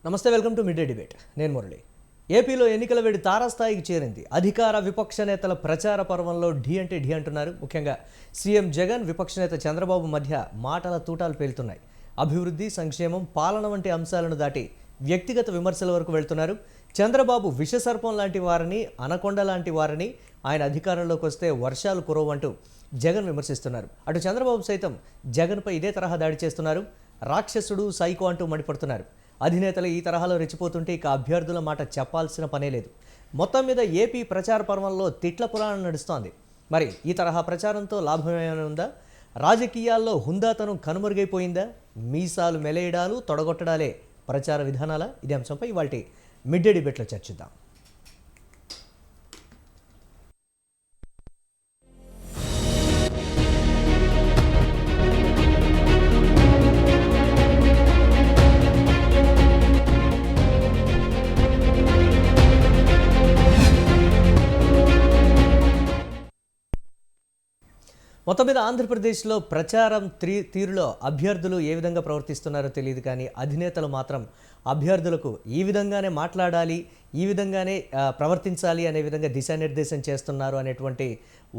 నమస్తే, welcome to mid day debate. నేను మురళి. ఏపీలో ఎన్నికల వేడి తారాస్థాయికి చేరింది. అధికార విపక్ష నేతల ప్రచార పర్వంలో ఢీ అంటే ఢీ అంటున్నారు. ముఖ్యంగా సీఎం జగన్, విపక్ష నేత చంద్రబాబు మధ్య మాటల తూటాలు పేలుతున్నాయి. అభివృద్ధి, సంక్షేమం, పాలన వంటి అంశాలను దాటి వ్యక్తిగత విమర్శల వరకు వెళ్తున్నారు. చంద్రబాబు విషసర్పం లాంటి వారిని, అనకొండ లాంటి వారిని, ఆయన అధికారంలోకి వస్తే వర్షాలు కురవంటూ జగన్ విమర్శిస్తున్నారు. అటు చంద్రబాబు సైతం జగన్పై ఇదే తరహా దాడి చేస్తున్నారు. రాక్షసుడు, సైకో అంటూ మండిపడుతున్నారు. అధినేతలు ఈ తరహాలో రెచ్చిపోతుంటే ఇక అభ్యర్థుల మాట చెప్పాల్సిన పనే లేదు. మొత్తం మీద ఏపీ ప్రచార పర్వంలో తిట్ల పురాణం నడుస్తోంది. మరి ఈ తరహా ప్రచారంతో లాభం ఏమైనా ఉందా? రాజకీయాల్లో హుందాతనం కనుమరుగైపోయిందా? మీసాలు మెలేయడాలు, తొడగొట్టడాలే ప్రచార విధానాల? ఇదే అంశంపై ఇవాల్టి మిడ్ డే డిబేట్లో చర్చిద్దాం. మొత్తం మీద ఆంధ్రప్రదేశ్లో ప్రచారం తీరులో అభ్యర్థులు ఏ విధంగా ప్రవర్తిస్తున్నారో తెలియదు, కానీ అధినేతలు మాత్రం అభ్యర్థులకు ఈ విధంగానే మాట్లాడాలి, ఈ విధంగానే ప్రవర్తించాలి అనే విధంగా దిశానిర్దేశం చేస్తున్నారు అనేటువంటి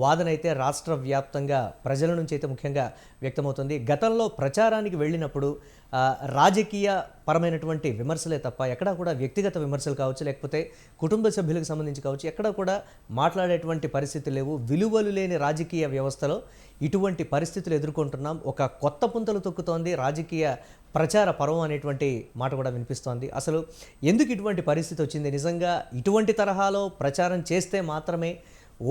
వాదన అయితే రాష్ట్ర వ్యాప్తంగా ప్రజల నుంచి అయితే ముఖ్యంగా వ్యక్తమవుతుంది. గతంలో ప్రచారానికి వెళ్ళినప్పుడు రాజకీయ పరమైనటువంటి విమర్శలే తప్ప ఎక్కడా కూడా వ్యక్తిగత విమర్శలు కావచ్చు, లేకపోతే కుటుంబ సభ్యులకు సంబంధించి కావచ్చు, ఎక్కడా కూడా మాట్లాడేటువంటి పరిస్థితులు లేవు. విలువలు లేని రాజకీయ వ్యవస్థలో ఇటువంటి పరిస్థితులు ఎదుర్కొంటున్నాం. ఒక కొత్త పుంతలు తొక్కుతోంది రాజకీయ ప్రచార పర్వం అనేటువంటి మాట కూడా వినిపిస్తోంది. అసలు ఎందుకు ఇటువంటి పరిస్థితి వచ్చింది? నిజంగా ఇటువంటి తరహాలో ప్రచారం చేస్తే మాత్రమే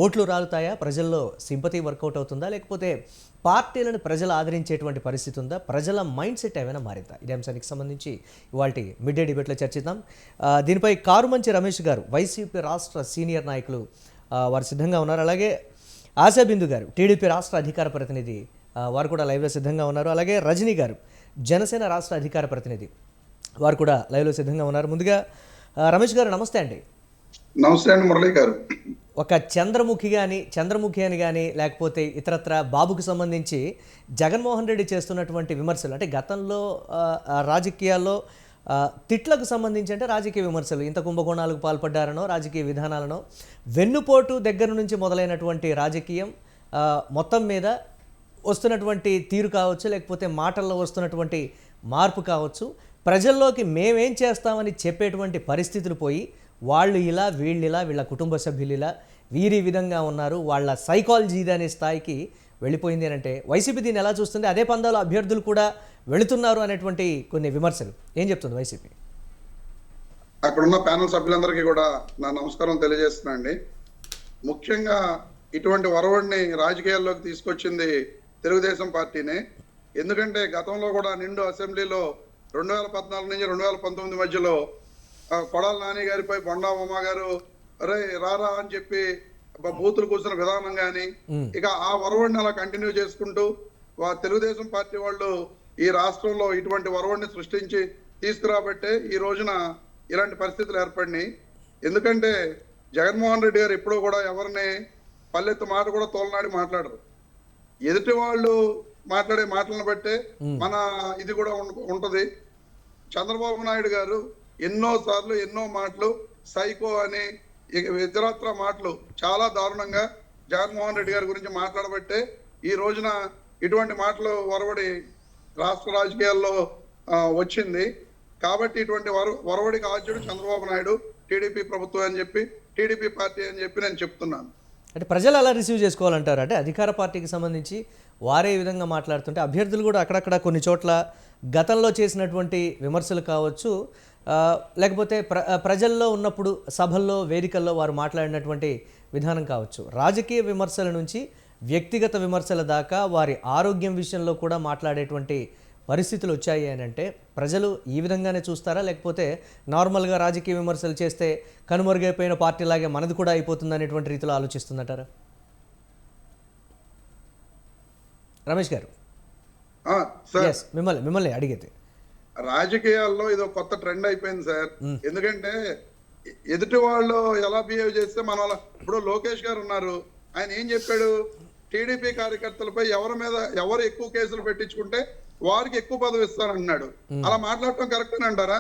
ఓట్లు రాలుతాయా? ప్రజల్లో సింపతి వర్కౌట్ అవుతుందా? లేకపోతే పార్టీలను ప్రజలు ఆదరించేటువంటి పరిస్థితి ఉందా? ప్రజల మైండ్ సెట్ ఏమైనా మారిందా? ఇదే అంశానికి సంబంధించి ఇవాళ మిడ్ డే డిబేట్లో చర్చిద్దాం. దీనిపై కారుమంచి రమేష్ గారు, వైసీపీ రాష్ట్ర సీనియర్ నాయకులు, వారు సిద్ధంగా ఉన్నారు. అలాగే ఆశాబిందు గారు, టీడీపీ రాష్ట్ర అధికార ప్రతినిధి, వారు కూడా లైవ్లో సిద్ధంగా ఉన్నారు. అలాగే రజనీ గారు, జనసేన రాష్ట్ర అధికార ప్రతినిధి, వారు కూడా లైవ్లో సిద్ధంగా ఉన్నారు. ముందుగా రమేష్ గారు నమస్తే అండి. నమస్తే అండి మురళి గారు. ఒక చంద్రముఖి అని కానీ లేకపోతే ఇతరత్ర బాబుకు సంబంధించి జగన్మోహన్ రెడ్డి చేస్తున్నటువంటి విమర్శలు, అంటే గతంలో రాజకీయాల్లో తిట్లకు సంబంధించి అంటే రాజకీయ విమర్శలు, ఇంత కుంభకోణాలకు పాల్పడ్డారనో, రాజకీయ విధానాలనో, వెన్నుపోటు దగ్గర నుంచి మొదలైనటువంటి రాజకీయం మొత్తం మీద వస్తున్నటువంటి తీరు కావచ్చు, లేకపోతే మాటల్లో వస్తున్నటువంటి మార్పు కావచ్చు, ప్రజల్లోకి మేమేం చేస్తామని చెప్పేటువంటి పరిస్థితులు పోయి వాళ్ళు ఇలా, వీళ్ళిలా, వీళ్ళ కుటుంబ సభ్యులు ఇలా, వీరి విధంగా ఉన్నారు, వాళ్ళ సైకాలజీ అనే స్థాయికి వెళ్ళిపోయింది అని అంటే వైసీపీ దీన్ని ఎలా చూస్తుంది? అదే పందాలో అభ్యర్థులు కూడా వెళుతున్నారు అనేటువంటి కొన్ని విమర్శలు ఏం చెప్తుంది వైసీపీ? అక్కడున్న ప్యానల్ సభ్యులందరికీ కూడా నా నమస్కారం తెలియజేస్తున్నా అండి. ముఖ్యంగా ఇటువంటి వరవడిని రాజకీయాల్లోకి తీసుకొచ్చింది తెలుగుదేశం పార్టీనే. ఎందుకంటే గతంలో కూడా నిండు అసెంబ్లీలో 2014 నుంచి 2019 మధ్యలో కొడాల నాని గారిపై బొండా ఉమా గారు అరే రారా అని చెప్పి బూతులు కూర్చున్న విధానం కానీ, ఇక ఆ వరవడిని అలా కంటిన్యూ చేసుకుంటూ తెలుగుదేశం పార్టీ వాళ్ళు ఈ రాష్ట్రంలో ఇటువంటి వరవడిని సృష్టించి తీసుకురాబట్టే ఈ రోజున ఇలాంటి పరిస్థితులు ఏర్పడినాయి. ఎందుకంటే జగన్మోహన్ రెడ్డి గారు ఎప్పుడూ కూడా ఎవరిని పల్లెత్తు మాట కూడా తోలనాడి మాట్లాడరు. ఎదుటి వాళ్ళు మాట్లాడే మాటలను బట్టే మన ఇది కూడా ఉంటది. చంద్రబాబు నాయుడు గారు ఎన్నో సార్లు ఎన్నో మాటలు సైకో అని, ఇతరత్ర మాటలు చాలా దారుణంగా జగన్మోహన్ రెడ్డి గారి గురించి మాట్లాడబట్టే ఈ రోజున ఇటువంటి మాటలు వరవడి రాష్ట్ర రాజకీయాల్లో వచ్చింది. కాబట్టి ఇటువంటి వరవడికి ఆద్యుడు చంద్రబాబు నాయుడు, టీడీపీ ప్రభుత్వం అని చెప్పి, టీడీపీ పార్టీ అని చెప్పి నేను చెప్తున్నాను. అంటే ప్రజలు అలా రిసీవ్ చేసుకోవాలంటారు? అంటే అధికార పార్టీకి సంబంధించి వారే ఈ విధంగా మాట్లాడుతుంటే అభ్యర్థులు కూడా అక్కడక్కడ కొన్ని చోట్ల గతంలో చేసినటువంటి విమర్శలు కావచ్చు, లేకపోతే ప్రజల్లో ఉన్నప్పుడు సభల్లో, వేదికల్లో వారు మాట్లాడినటువంటి విధానం కావచ్చు, రాజకీయ విమర్శల నుంచి వ్యక్తిగత విమర్శల దాకా వారి ఆరోగ్యం విషయంలో కూడా మాట్లాడేటువంటి పరిస్థితులు వచ్చాయి అని అంటే ప్రజలు ఈ విధంగానే చూస్తారా? లేకపోతే నార్మల్గా రాజకీయ విమర్శలు చేస్తే కనుమరుగైపోయిన పార్టీలాగే మనది కూడా అయిపోతుంది అనేటువంటి రీతిలో ఆలోచిస్తుందంటారా? రమేష్ గారు, మిమ్మల్ని అడిగితే రాజకీయాల్లో ఇది ఒక కొత్త ట్రెండ్ అయిపోయింది సార్. ఎందుకంటే ఎదుటి వాళ్ళు ఎలా బిహేవ్ చేస్తే మన ఇప్పుడు లోకేష్ గారు ఉన్నారు, ఆయన ఏం చెప్పాడు? టీడీపీ కార్యకర్తలపై ఎవరు ఎక్కువ కేసులు పెట్టించుకుంటే వారికి ఎక్కువ పదవి ఇస్తానన్నాడు. అలా మాట్లాడటం కరెక్ట్ అని అంటారా?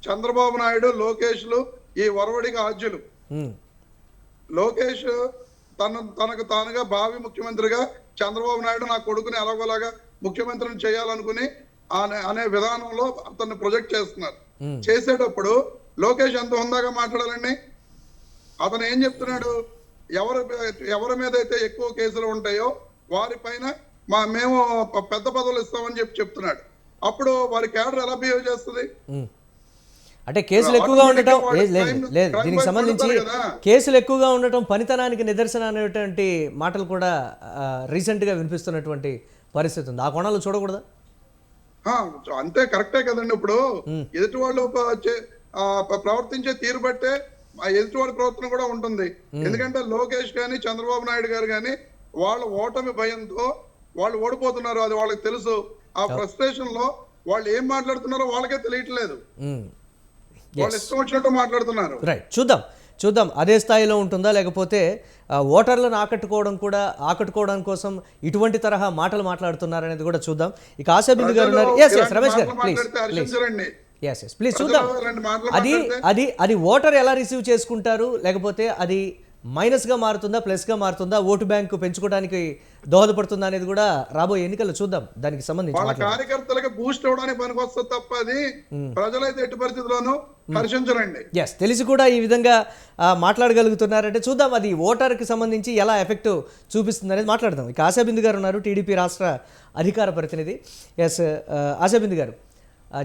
చంద్రబాబు నాయుడు, లోకేష్లు ఈ వరవడికి ఆద్యులు. ఉమ్, లోకేష్ తనకు తానుగా భావి ముఖ్యమంత్రిగా చంద్రబాబు నాయుడు నా కొడుకుని ఎలాగోలాగా ముఖ్యమంత్రిని చేయాలనుకుని అనే విధానంలో అతన్ని ప్రొజెక్ట్ చేస్తున్నారు. చేసేటప్పుడు లోకేష్ ఎంత హుందాగా మాట్లాడాలండి. అతను ఏం చెప్తున్నాడు, ఎవరి మీద అయితే ఎక్కువ కేసులు ఉంటాయో వారిపైన మేము పెద్ద పదవులు ఇస్తామని చెప్తున్నాడు. అప్పుడు వారి క్యాడర్ ఎలా బిహేవ్ చేస్తుంది? అంటే కేసులు ఎక్కువగా ఉండటం లేదు, దీనికి సంబంధించి కేసులు ఎక్కువగా ఉండటం పనితనానికి నిదర్శనం అనేటువంటి మాటలు కూడా రీసెంట్గా వినిపిస్తున్నటువంటి పరిస్థితి ఉంది. ఆ కోణాలు చూడకూడదా? అంతే, కరెక్టే కదండి. ఇప్పుడు ఎదుటి వాళ్ళు ప్రవర్తించే తీరు బట్టే ఎదుటి వాళ్ళ ప్రవర్తన కూడా ఉంటుంది. ఎందుకంటే లోకేష్ గాని చంద్రబాబు నాయుడు గారు గాని వాళ్ళ ఓటమి భయంతో వాళ్ళు ఓడిపోతున్నారు, అది వాళ్ళకి తెలుసు. ఆ ఫ్రస్ట్రేషన్ లో వాళ్ళు ఏం మాట్లాడుతున్నారో వాళ్ళకే తెలియట్లేదు, వాళ్ళు ఇష్టం వచ్చినట్టు మాట్లాడుతున్నారు. రైట్, చూద్దాం అదే స్థాయిలో ఉంటుందా, లేకపోతే ఓటర్లను ఆకట్టుకోవడం కోసం ఇటువంటి తరహా మాటలు మాట్లాడుతున్నారు అనేది కూడా చూద్దాం. ఇక ఆశాబిందు గారు ఉన్నారు. రమేష్ గారు ప్లీజ్ చూద్దాం. అది ఓటర్ ఎలా రిసీవ్ చేసుకుంటారు, లేకపోతే అది మైనస్గా మారుతుందా, ప్లస్గా మారుతుందా, ఓటు బ్యాంకు పెంచుకోవడానికి దోహదపడుతుందా అనేది కూడా రాబోయే ఎన్నికల్లో చూద్దాం. దానికి సంబంధించి కార్యకర్తలకు బూస్ట్ ఇవ్వడానికి పనికొస్తుంది తప్ప అది ప్రజలైతే ఎట్టి పరిస్థితుల్లోనూ హర్షించరండి. తెలిసి కూడా ఈ విధంగా మాట్లాడగలుగుతున్నారంటే చూద్దాం అది ఓటర్కి సంబంధించి ఎలా ఎఫెక్ట్ చూపిస్తుంది అనేది మాట్లాడదాం. ఇక ఆశాబిందు గారు ఉన్నారు, టీడీపీ రాష్ట్ర అధికార ప్రతినిధి. ఆశాబిందు గారు,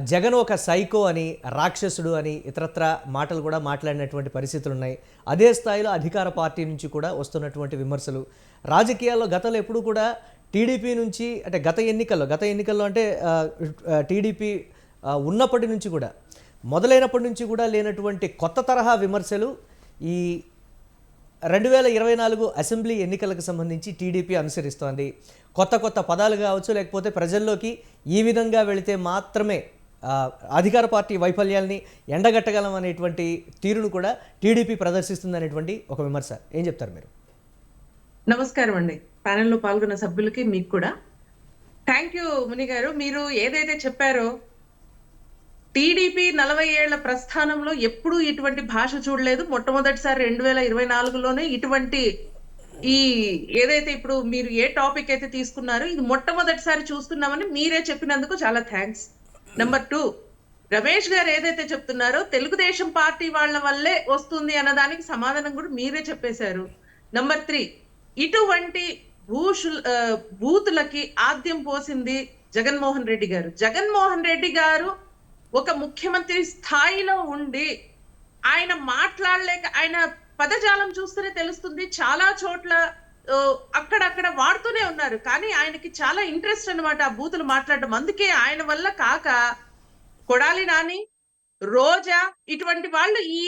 జగన్ ఒక సైకో అని, రాక్షసుడు అని ఇతరత్ర మాటలు కూడా మాట్లాడినటువంటి పరిస్థితులు ఉన్నాయి. అదే స్థాయిలో అధికార పార్టీ నుంచి కూడా వస్తున్నటువంటి విమర్శలు. రాజకీయాల్లో గతంలో ఎప్పుడు కూడా టీడీపీ నుంచి, అంటే గత ఎన్నికల్లో అంటే టీడీపీ ఉన్నప్పటి నుంచి కూడా, మొదలైనప్పటి నుంచి కూడా లేనటువంటి కొత్త తరహా విమర్శలు ఈ 2024 అసెంబ్లీ ఎన్నికలకు సంబంధించి టీడీపీ అనుసరిస్తోంది. కొత్త పదాలు కావచ్చు, లేకపోతే ప్రజల్లోకి ఈ విధంగా వెళితే మాత్రమే అధికార పార్టీ వైఫల్యాల్ని ఎండగట్టగలం అనేటువంటి తీరును కూడా టీడీపీ ప్రదర్శిస్తుంది అనేటువంటి ఒక విమర్శ. ఏం చెప్తారు మీరు? నమస్కారం అండి, ప్యానెల్లో పాల్గొన్న సభ్యులకి మీకు కూడా థ్యాంక్ యూ. ముని గారు, మీరు ఏదైతే చెప్పారో టీడీపీ 40 ఏళ్ల ప్రస్థానంలో ఎప్పుడూ ఇటువంటి భాష చూడలేదు. మొట్టమొదటిసారి 2024లోనే ఇటువంటి ఏదైతే ఇప్పుడు మీరు ఏ టాపిక్ అయితే తీసుకున్నారో ఇది మొట్టమొదటిసారి చూస్తున్నామని మీరే చెప్పినందుకు చాలా థ్యాంక్స్. నెంబర్ 2, రమేష్ గారు ఏదైతే చెప్తున్నారో తెలుగుదేశం పార్టీ వాళ్ళ వల్లే వస్తుంది అన్నదానికి సమాధానం కూడా మీరే చెప్పేశారు. నెంబర్ 3, ఇటువంటి బూతులకి ఆద్యం పోసింది జగన్మోహన్ రెడ్డి గారు. జగన్మోహన్ రెడ్డి గారు ఒక ముఖ్యమంత్రి స్థాయిలో ఉండి ఆయన మాట్లాడలేక, ఆయన పదజాలం చూస్తేనే తెలుస్తుంది, చాలా చోట్ల అక్కడక్కడ వాడుతూనే ఉన్నారు. కానీ ఆయనకి చాలా ఇంట్రెస్ట్ అన్నమాట ఆ బూతులు మాట్లాడడం. అందుకే ఆయన వల్ల కాక కొడాలి నాని, రోజా ఇటువంటి వాళ్ళు ఈ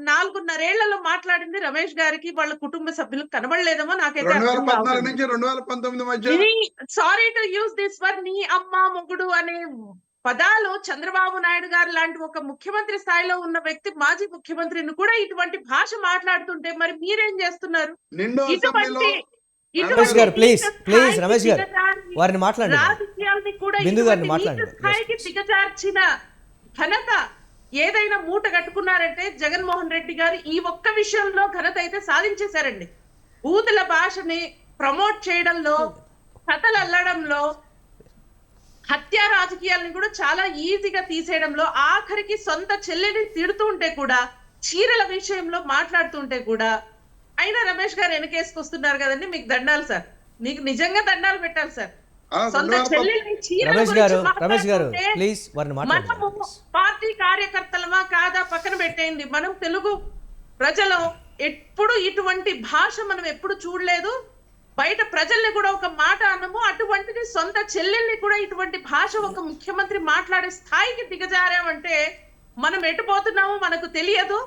4.5 ఏళ్లలో మాట్లాడింది రమేష్ గారికి వాళ్ళ కుటుంబ సభ్యులకు కనబడలేదేమో నాకైతే. 2014 నుంచి 2019 మధ్య sorry to use this or, నీ అమ్మ మొగుడు అనే పదాలు చంద్రబాబు నాయుడు గారు లాంటి ఒక ముఖ్యమంత్రి స్థాయిలో ఉన్న వ్యక్తి, మాజీ ముఖ్యమంత్రిని కూడా ఇటువంటి భాష మాట్లాడుతుంటే మరి మీరేం చేస్తున్నారు? రాజకీయాల్ని కూడా స్థాయికి దిగజార్చిన ఘనత ఏదైనా మూట కట్టుకున్నారంటే జగన్మోహన్ రెడ్డి గారు ఈ ఒక్క విషయంలో ఘనత అయితే సాధించేశారండి. బూతుల భాషని ప్రమోట్ చేయడంలో, కథలు అల్లడంలో, హత్యా రాజకీయాలను కూడా చాలా ఈజీగా తీసేయడంలో, ఆఖరికి సొంత చెల్లెని తిడుతూ ఉంటే కూడా, చీరల విషయంలో మాట్లాడుతుంటే కూడా అయినా రమేష్ గారు వెనకేసుకొస్తున్నారు కదండి. మీకు దండాలు సార్, మీకు నిజంగా దండాలు పెట్టాలి సార్. సొంత చెల్లెల్ని మనము పార్టీ కార్యకర్తలమా కాదా పక్కన పెట్టేయండి, మనం తెలుగు ప్రజలు ఎప్పుడు ఇటువంటి భాష మనం ఎప్పుడు చూడలేదు. బయట ప్రజల్ని కూడా ఒక మాట అన్నము, అటువంటిది సొంత చెల్లెల్ని కూడా ఇటువంటి భాష ఒక ముఖ్యమంత్రి మాట్లాడే స్థాయికి దిగజారామంటే మనం ఎటుపోతున్నామో మనకు తెలియదు.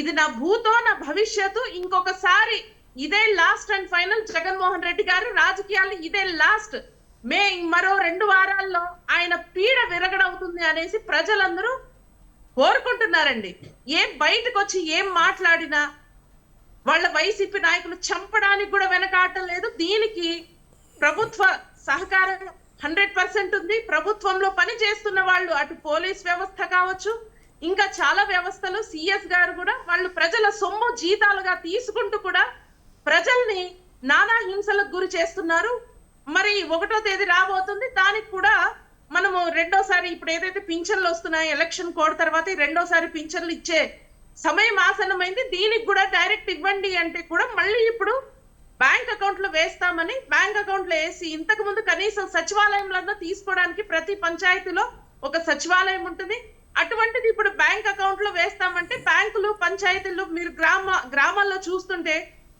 ఇది నా భూతో నా భవిష్యత్తు. ఇంకొకసారి ఇదే last and final. Jaganmohan Reddy గారు రాజకీయాలు ఇదే లాస్ట్. మరో 2 వారాల్లో ఆయన పీడ విరగడవుతుంది అనేసి ప్రజలందరూ కోరుకుంటున్నారండి. బయటకు వచ్చి ఏం మాట్లాడినా వాళ్ళ వైసీపీ నాయకులు చంపడానికి కూడా వెనకాడటం లేదు. దీనికి ప్రభుత్వ సహకారం 100% ఉంది. ప్రభుత్వంలో పని చేస్తున్న వాళ్ళు, అటు పోలీస్ వ్యవస్థ కావచ్చు, ఇంకా చాలా వ్యవస్థలు సిఎస్ గారు కూడా వాళ్ళు ప్రజల సొమ్ము జీతాలుగా తీసుకుంటూ కూడా ప్రజల్ని నానా హింసలకు గురి చేస్తున్నారు. మరి 1వ తేదీ రాబోతుంది, దానికి కూడా మనము రెండోసారి ఇప్పుడు ఏదైతే పింఛన్లు వస్తున్నాయి ఎలక్షన్ కోడ్ తర్వాత రెండోసారి పింఛన్లు ఇచ్చే సమయం ఆసన్నమైంది. దీనికి కూడా డైరెక్ట్ ఇవ్వండి అంటే కూడా మళ్ళీ ఇప్పుడు బ్యాంక్ అకౌంట్ లో వేస్తామని బ్యాంక్ అకౌంట్ లో వేసి, ఇంతకు ముందు కనీసం సచివాలయంలో తీసుకోవడానికి ప్రతి పంచాయతీలో ఒక సచివాలయం ఉంటుంది, అటువంటిది ఇప్పుడు బ్యాంక్ అకౌంట్ లో వేస్తామంటే బ్యాంకులు పంచాయతీలు మీరు గ్రామాల్లో చూస్తుంటే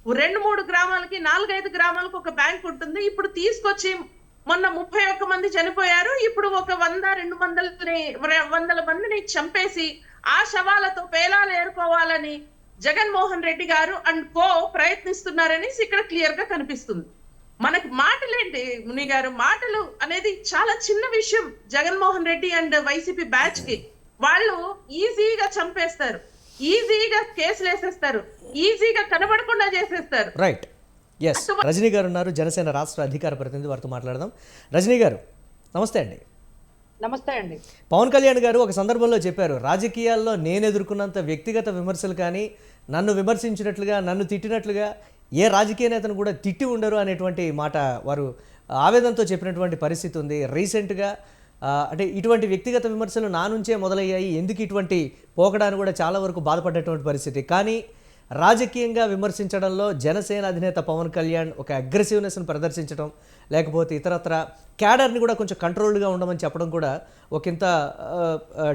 2-3 గ్రామాలకి 4-5 గ్రామాలకు ఒక బ్యాంక్ ఉంటుంది. ఇప్పుడు తీసుకొచ్చి మొన్న 31 మంది చనిపోయారు, ఇప్పుడు ఒక 100-200 మందిని చంపేసి ఆ శవాలతో పేలాలు ఏరుకోవాలని జగన్మోహన్ రెడ్డి గారు అండ్ కో ప్రయత్నిస్తున్నారని ఇక్కడ క్లియర్ గా కనిపిస్తుంది. మనకి మాటలేంటి ముని గారు, మాటలు అనేది చాలా చిన్న విషయం. Jaganmohan Reddy and YCP batch కి వాళ్ళు ఈజీగా చంపేస్తారు, ఈజీగా కేసులు వేసేస్తారు, ఈజీగా కనబడకుండా చేసేస్తారు. రైట్. ఎస్, రజనీ గారు ఉన్నారు, జనసేన రాష్ట్ర అధికార ప్రతినిధి, వారితో మాట్లాడదాం. రజనీ గారు నమస్తే అండి. నమస్తే అండి. పవన్ కళ్యాణ్ గారు ఒక సందర్భంలో చెప్పారు, రాజకీయాల్లో నేను ఎదుర్కొన్నంత వ్యక్తిగత విమర్శలు కానీ, నన్ను విమర్శించినట్లుగా నన్ను తిట్టినట్లుగా ఏ రాజకీయ నేతను కూడా తిట్టి ఉండరు అనేటువంటి మాట వారు ఆవేదనతో చెప్పినటువంటి పరిస్థితి ఉంది. రీసెంట్గా అంటే ఇటువంటి వ్యక్తిగత విమర్శలు నా నుంచే మొదలయ్యాయి, ఎందుకు ఇటువంటి పోకడాన్ని కూడా చాలా వరకు బాధపడ్డటువంటి పరిస్థితి. కానీ రాజకీయంగా విమర్శించడంలో జనసేన అధినేత పవన్ కళ్యాణ్ ఒక అగ్రెసివ్నెస్ని ప్రదర్శించడం, లేకపోతే ఇతరత్ర క్యాడర్ని కూడా కొంచెం కంట్రోల్డ్గా ఉండమని చెప్పడం కూడా ఒక ఇంత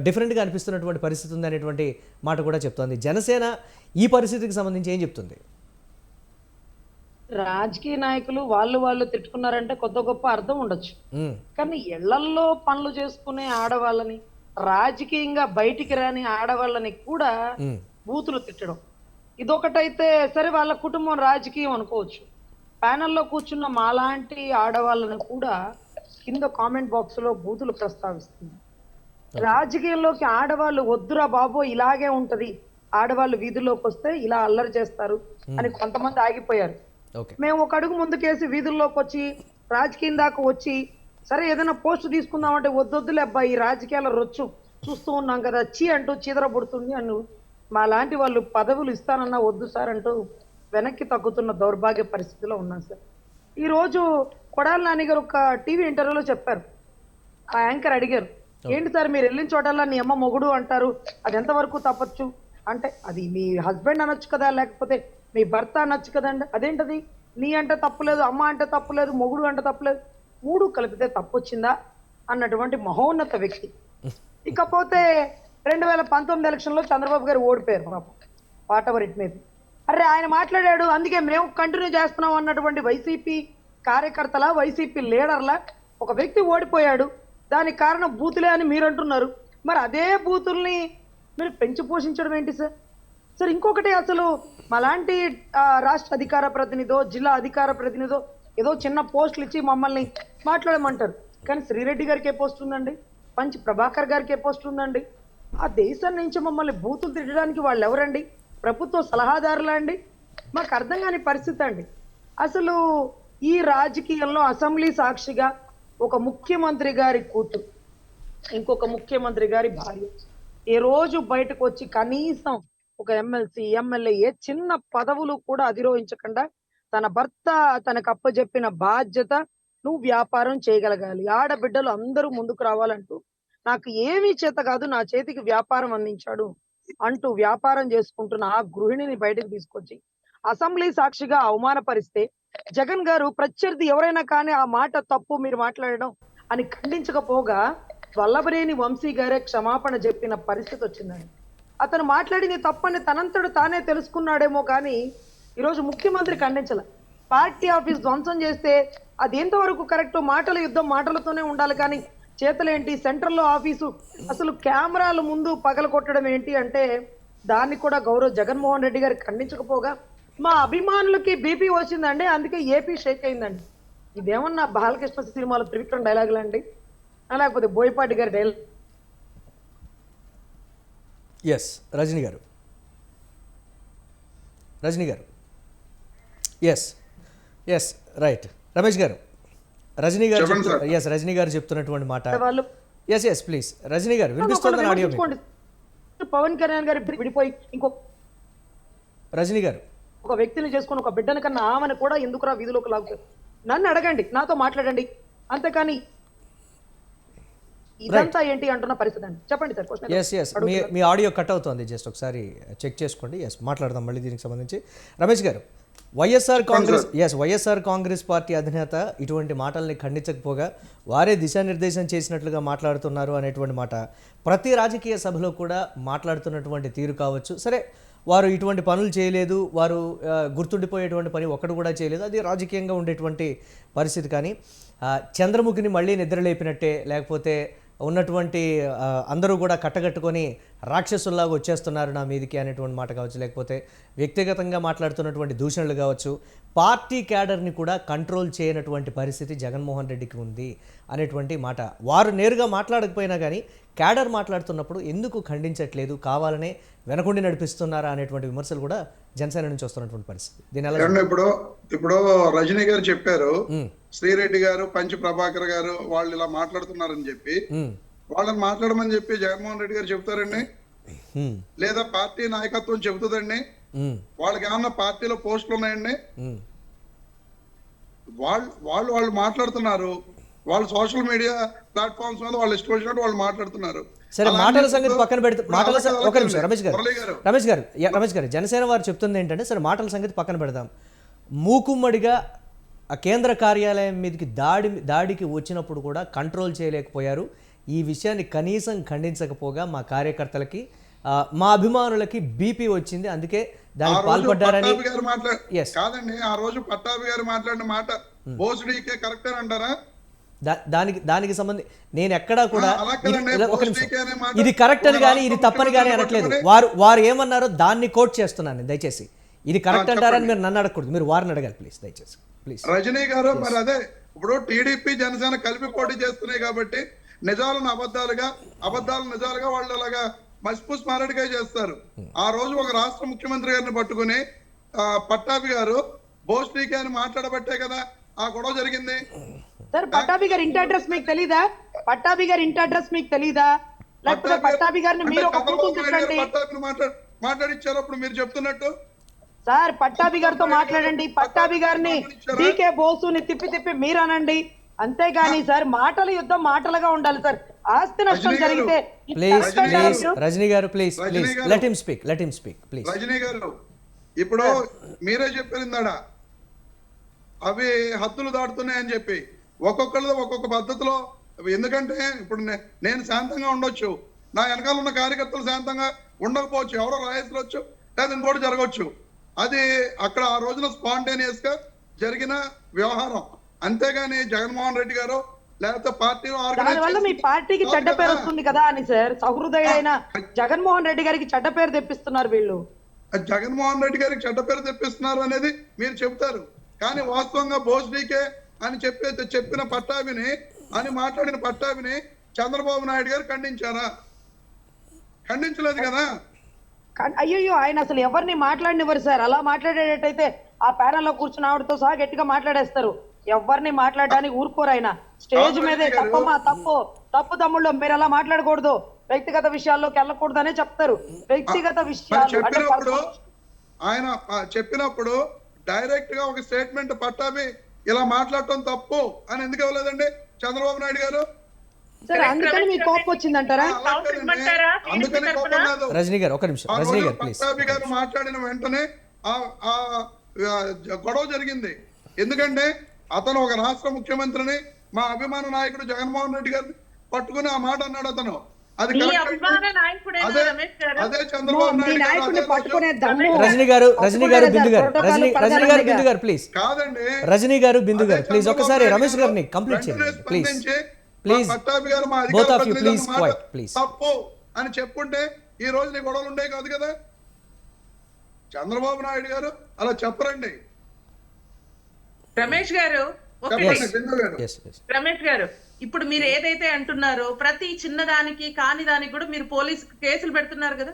డిఫరెంట్గా అనిపిస్తున్నటువంటి పరిస్థితి ఉంది అనేటువంటి మాట కూడా చెప్తోంది. జనసేన ఈ పరిస్థితికి సంబంధించి ఏం చెప్తుంది? రాజకీయ నాయకులు వాళ్ళు తిట్టుకున్నారంటే కొత్త గొప్ప అర్థం ఉండొచ్చు, కానీ ఇళ్లల్లో పనులు చేసుకునే ఆడవాళ్ళని, రాజకీయంగా బయటికి రాని ఆడవాళ్ళని కూడా బూతులు తిట్టడం ఇదొకటైతే సరే, వాళ్ళ కుటుంబం రాజకీయం అనుకోవచ్చు. ప్యానెల్లో కూర్చున్న మాలాంటి ఆడవాళ్ళని కూడా కింద కామెంట్ బాక్స్ లో బూతులు ప్రస్తావిస్తుంది. రాజకీయంలోకి ఆడవాళ్ళు వద్దురా బాబో ఇలాగే ఉంటది, ఆడవాళ్ళు వీధుల్లోకి వస్తే ఇలా అల్లరి చేస్తారు అని కొంతమంది ఆగిపోయారు. మేము ఒక అడుగు ముందుకేసి వీధుల్లోకి వచ్చి రాజకీయం దాకా వచ్చి సరే ఏదైనా పోస్ట్ తీసుకుందామంటే వద్దొద్దులే అబ్బాయి, ఈ రాజకీయాల రొచ్చు చూస్తూ ఉన్నాం కదా, అంటూ చీదరబడుతుంది అను మా లాంటి వాళ్ళు పదవులు ఇస్తానన్నా వద్దు సార్ అంటూ వెనక్కి తగ్గుతున్న దౌర్భాగ్య పరిస్థితిలో ఉన్నాం సార్. ఈ రోజు కొడాలి నాని గారు ఒక టీవీ ఇంటర్వ్యూలో చెప్పారు, ఆ యాంకర్ అడిగారు, ఏంటి సార్ మీరు వెళ్ళిన చోటల్లా నీ అమ్మ మొగుడు అంటారు, అది ఎంతవరకు తప్పచ్చు అంటే, అది మీ హస్బెండ్ అనొచ్చు కదా, లేకపోతే మీ భర్త అనొచ్చు కదండి, అదేంటది నీ అంటే తప్పులేదు, అమ్మ అంటే తప్పులేదు, మొగుడు అంటే తప్పులేదు, 3 కలిపితే తప్పొచ్చిందా అన్నటువంటి మహోన్నత వ్యక్తి. ఇకపోతే 2019 ఎలక్షన్లో చంద్రబాబు గారు ఓడిపోయారు పాపం, what ever it may be. అరే ఆయన మాట్లాడాడు అందుకే మేము కంటిన్యూ చేస్తున్నాం అన్నటువంటి వైసీపీ కార్యకర్తల, వైసీపీ లీడర్ల ఒక వ్యక్తి ఓడిపోయాడు, దానికి కారణం బూతులే అని మీరు అంటున్నారు. మరి అదే బూతుల్ని మీరు పెంచి పోషించడం ఏంటి సార్? సార్ ఇంకొకటి, అసలు మాలాంటి రాష్ట్ర అధికార ప్రతినిధో జిల్లా అధికార ప్రతినిధో ఏదో చిన్న పోస్టులు ఇచ్చి మమ్మల్ని మాట్లాడమంటారు, కానీ శ్రీరెడ్డి గారికి ఏ పోస్ట్ ఉందండి, పంచి ప్రభాకర్ గారికి ఏ పోస్ట్ ఉందండి? ఆ దేశం నుంచి మమ్మల్ని బూతులు తిట్టడానికి వాళ్ళు ఎవరండి? ప్రభుత్వ సలహాదారులా అండి? మాకు అర్థం కాని పరిస్థితి అండి. అసలు ఈ రాజకీయంలో అసెంబ్లీ సాక్షిగా ఒక ముఖ్యమంత్రి గారి కూతురు, ఇంకొక ముఖ్యమంత్రి గారి భార్య ఏ రోజు బయటకు వచ్చి కనీసం ఒక ఎమ్మెల్సీ, ఎమ్మెల్యే ఏ చిన్న పదవులు కూడా అధిరోహించకుండా తన భర్త తనకు అప్పచెప్పిన బాధ్యత, నువ్వు వ్యాపారం చేయగలగాలి, ఆడబిడ్డలు అందరూ ముందుకు రావాలంటూ, నాకు ఏమీ చేత కాదు నా చేతికి వ్యాపారం అందించాడు అంటూ వ్యాపారం చేసుకుంటున్న ఆ గృహిణిని బయటకు తీసుకొచ్చి అసెంబ్లీ సాక్షిగా అవమానపరిస్తే జగన్ గారు ప్రత్యర్థి ఎవరైనా కానీ ఆ మాట తప్పు మీరు మాట్లాడడం అని ఖండించకపోగా వల్లభనేని వంశీ గారే క్షమాపణ చెప్పిన పరిస్థితి వచ్చిందండి. అతను మాట్లాడింది తప్పని తనంతడు తానే తెలుసుకున్నాడేమో కానీ ఈరోజు ముఖ్యమంత్రి ఖండించాల. పార్టీ ఆఫీస్ ధ్వంసం చేస్తే అది ఎంతవరకు కరెక్ట్? మాటల యుద్ధం మాటలతోనే ఉండాలి కానీ చేతలేంటి? సెంట్రల్లో ఆఫీసు అసలు కెమెరాల ముందు పగల కొట్టడం ఏంటి అంటే దాన్ని కూడా గౌరవ్ జగన్మోహన్ రెడ్డి గారు ఖండించకపోగా మా అభిమానులకి బీపీ వచ్చిందండి, అందుకే ఏపీ షేక్ అయిందండి. ఇదేమన్నా బాలకృష్ణ సినిమాలో త్రివిక్రమ్ డైలాగులు అండి, లేకపోతే బోయపాటి గారి డైలాగ్? ఎస్ రజనీ గారు, ఎస్ రైట్. రమేష్ గారు, రజనీ గారు చెప్తున్నటువంటి మాట. ఎస్ ప్లీజ్ రజనీ గారు వినిపిస్తుందని ఆడియో. పవన్ కళ్యాణ్ గారి విడిపోయి రజనీ గారు ఒక వ్యక్తిని చేసుకుని ఒక బిడ్డని కన్నా ఆమెను కూడా ఎందుకురా వీధిలోకి లాగుతారు? నన్ను అడగండి, నాతో మాట్లాడండి, అంతేకాని ఇదంతా ఏంటి అంటున్న పరిస్థితి అండి. చెప్పండి సార్ క్వశ్చన్. ఎస్ మీ ఆడియో కట్ అవుతుంది, జస్ట్ ఒకసారి చెక్ చేసుకోండి. ఎస్ మాట్లాడదాం మళ్ళీ దీనికి సంబంధించి. రమేష్ గారు, వైఎస్ఆర్ కాంగ్రెస్ పార్టీ అధినేత ఇటువంటి మాటల్ని ఖండించకపోగా వారే దిశానిర్దేశం చేసినట్లుగా మాట్లాడుతున్నారు అనేటువంటి మాట ప్రతి రాజకీయ సభలో కూడా మాట్లాడుతున్నటువంటి తీరు కావచ్చు. సరే, వారు ఇటువంటి పనులు చేయలేదు, వారు గుర్తుండిపోయేటువంటి పని ఒక్కడు కూడా చేయలేదు, అది రాజకీయంగా ఉండేటువంటి పరిస్థితి. కానీ చంద్రముఖిని మళ్ళీ నిద్రలేపినట్టే, లేకపోతే ఉన్నటువంటి అందరూ కూడా కట్టగట్టుకొని రాక్షసుల్లాగా వచ్చేస్తున్నారు నా మీదికి అనేటువంటి మాట కావచ్చు, లేకపోతే వ్యక్తిగతంగా మాట్లాడుతున్నటువంటి దూషణలు కావచ్చు, పార్టీ క్యాడర్ని కూడా కంట్రోల్ చేయనటువంటి పరిస్థితి జగన్మోహన్ రెడ్డికి ఉంది అనేటువంటి మాట. వారు నేరుగా మాట్లాడకపోయినా కానీ క్యాడర్ మాట్లాడుతున్నప్పుడు ఎందుకు ఖండించట్లేదు, కావాలనే వెనకుండి నడిపిస్తున్నారా అనేటువంటి విమర్శలు కూడా జనసేన నుంచి వస్తున్నటువంటి పరిస్థితి. దీని ఎలా ఇప్పుడు రజనీ గారు చెప్పారు, శ్రీరెడ్డి గారు, పంచి ప్రభాకర్ గారు వాళ్ళు ఇలా మాట్లాడుతున్నారని చెప్పి, వాళ్ళని మాట్లాడమని చెప్పి జగన్మోహన్ రెడ్డి గారు చెప్తారండి? లేదా పార్టీ నాయకత్వం చెబుతుందండి? వాళ్ళకి ఏమన్నా పార్టీలో పోస్టులు ఉన్నాయండి? వాళ్ళు మాట్లాడుతున్నారు, వాళ్ళు సోషల్ మీడియా ప్లాట్ఫామ్స్ మీద వాళ్ళు ఇష్టం వచ్చినట్టు వాళ్ళు మాట్లాడుతున్నారు. సరే, మాటల సంగతి పక్కన పెడితే ఒక నిమిషం రమేష్ గారు జనసేన వారు చెప్తుంది ఏంటంటే, సరే మాటల సంగతి పక్కన పెడదాం, మూకుమ్మడిగా ఆ కేంద్ర కార్యాలయం మీదకి దాడికి వచ్చినప్పుడు కూడా కంట్రోల్ చేయలేకపోయారు. ఈ విషయాన్ని కనీసం ఖండించకపోగా మా కార్యకర్తలకి, మా అభిమానులకి బీపీ వచ్చింది, అందుకే దానికి పాల్పడ్డారని. కాదండి, ఆ రోజు పట్టాభి గారు మాట్లాడిన మాట బోసుడీకే కరెక్ట్ అంటారా? దానికి సంబంధించి నేను ఎక్కడా కూడా ఇది కరెక్ట్ అని కానీ ఇది తప్పని కానీ అనట్లేదు. వారు ఏమన్నారో దాన్ని కోట్ చేస్తున్నాను. దయచేసి ఇది కరెక్ట్ అంటారని మీరు నన్ను అడగకూడదు, మీరు వారిని అడగాలి ప్లీజ్, దయచేసి ప్లీజ్. రజనీ గారు, మరి అదే ఇప్పుడు టీడీపీ జనసేన కలిపి పోటీ చేస్తున్నాయి కాబట్టి నిజాలను అబద్ధాలను నిజాలుగా వాళ్ళు అలాగా మసిపూసి మారడిగా చేస్తారు. ఆ రోజు ఒక రాష్ట్ర ముఖ్యమంత్రి గారిని పట్టుకుని పట్టాభి గారు బోస్టీకే అని మాట్లాడబట్టే కదా ఆ గొడవ జరిగింది. సార్, పట్టాభి గారి ఇంటి అడ్రస్ మీకు తెలీదా? పట్టాభి గారి ఇంటి అడ్రస్ మీకు తెలీదా? లేకపోతే పట్టాభి గారిని మీరు ఒక కూతురు తిట్టండి. మాట్లాడిచ్చారు అప్పుడు మీరు చెప్తున్నట్టు. సార్, పట్టాభి గారితో మాట్లాడండి, పట్టాభి గారిని డీకే బోసుని తిప్పి మీరు అనండి, అంతేగాని సార్ మాటల యుద్ధం మాటలుగా ఉండాలి సార్. ఆస్తి నష్టం జరిగితే రజనీ గారు please let him speak please. Rajini గారు, ఇప్పుడు మీరే చెప్పారు అవి హద్దులు దాటుతున్నాయని చెప్పి, ఒక్కొక్కళ్ళు ఒక్కొక్క పద్ధతిలో. ఎందుకంటే ఇప్పుడు నేను శాంతంగా ఉండొచ్చు, నా వెనకాల ఉన్న కార్యకర్తలు శాంతంగా ఉండకపోవచ్చు, ఎవరో రాయేసవచ్చు, లేదా ఇంకోటి జరగవచ్చు. అది అక్కడ ఆ రోజున స్పాంటేనియస్ గా జరిగిన వ్యవహారం, అంతేగాని జగన్మోహన్ రెడ్డి గారు లేకపోతే పార్టీ దానివల్ల మీ పార్టీకి చెడ్డ పేరు వస్తుంది కదా అని సార్. సహృదయుడైన జగన్మోహన్ రెడ్డి గారికి చెడ్డ పేరు తెప్పిస్తున్నారు వీళ్ళు. జగన్మోహన్ రెడ్డి గారికి చెడ్డ పేరు తెప్పిస్తున్నారు అనేది మీరు చెప్తారు, కానీ వాస్తవంగా బోస్డీకే అని చెప్పిన పట్టాభిని అని మాట్లాడిన పట్టాభిని చంద్రబాబు నాయుడు గారు ఖండించారా? ఖండించలేదు కదా. అయ్యో, ఆయన అసలు ఎవరిని మాట్లాడినివ్వరు సార్. అలా మాట్లాడేటట్టయితే ఆ ప్యానెల్లో కూర్చున్న ఆవిడతో సహా గట్టిగా మాట్లాడేస్తారు. ఎవరిని మాట్లాడడానికి ఊరుకోరు ఆయన. స్టేజ్ మీదే తప్పు తమ్ముళ్ళు, మీరు అలా మాట్లాడకూడదు, వ్యక్తిగత విషయాల్లోకి వెళ్ళకూడదు అనే చెప్తారు. వ్యక్తిగత విషయాలు ఆయన చెప్పినప్పుడు డైరెక్ట్ గా ఒక స్టేట్మెంట్ పట్టాభి ఇలా మాట్లాడటం తప్పు అని ఎందుకు ఇవ్వలేదండి చంద్రబాబు నాయుడు గారు? సరే, అందుకని మీకు కోపం వచ్చిందంటారా? అందుకని కోపం లేదు. రజనీ గారు ఒక నిమిషం, రజనీ గారు ప్లీజ్. పట్టాభి గారు మాట్లాడిన వెంటనే ఆ గొడవ జరిగింది. ఎందుకంటే అతను ఒక రాష్ట్ర ముఖ్యమంత్రిని, మా అభిమాన నాయకుడు జగన్మోహన్ రెడ్డి గారిని పట్టుకుని ఆ మాట అన్నాడు అతను. అది అదే చంద్రబాబు నాయుడు. రజనీ గారు బిందు గారు ప్లీజ్. కాదండి, రజనీ గారు బిందు గారు ప్లీజ్ ఒకసారి రమేష్ గారిని కంప్లీట్ చేయండి ప్లీజ్. పట్టాభి గారు మా తప్పు అని చెప్పుంటే ఈ రోజు నీ గొడవలు ఉండే కాదు కదా. చంద్రబాబు నాయుడు గారు అలా చెప్పరండి. రమేష్ గారు ఇప్పుడు మీరు ఏదైతే అంటున్నారో ప్రతి చిన్నదానికి కాని దానికి కూడా మీరు పోలీసు కేసులు పెడుతున్నారు కదా.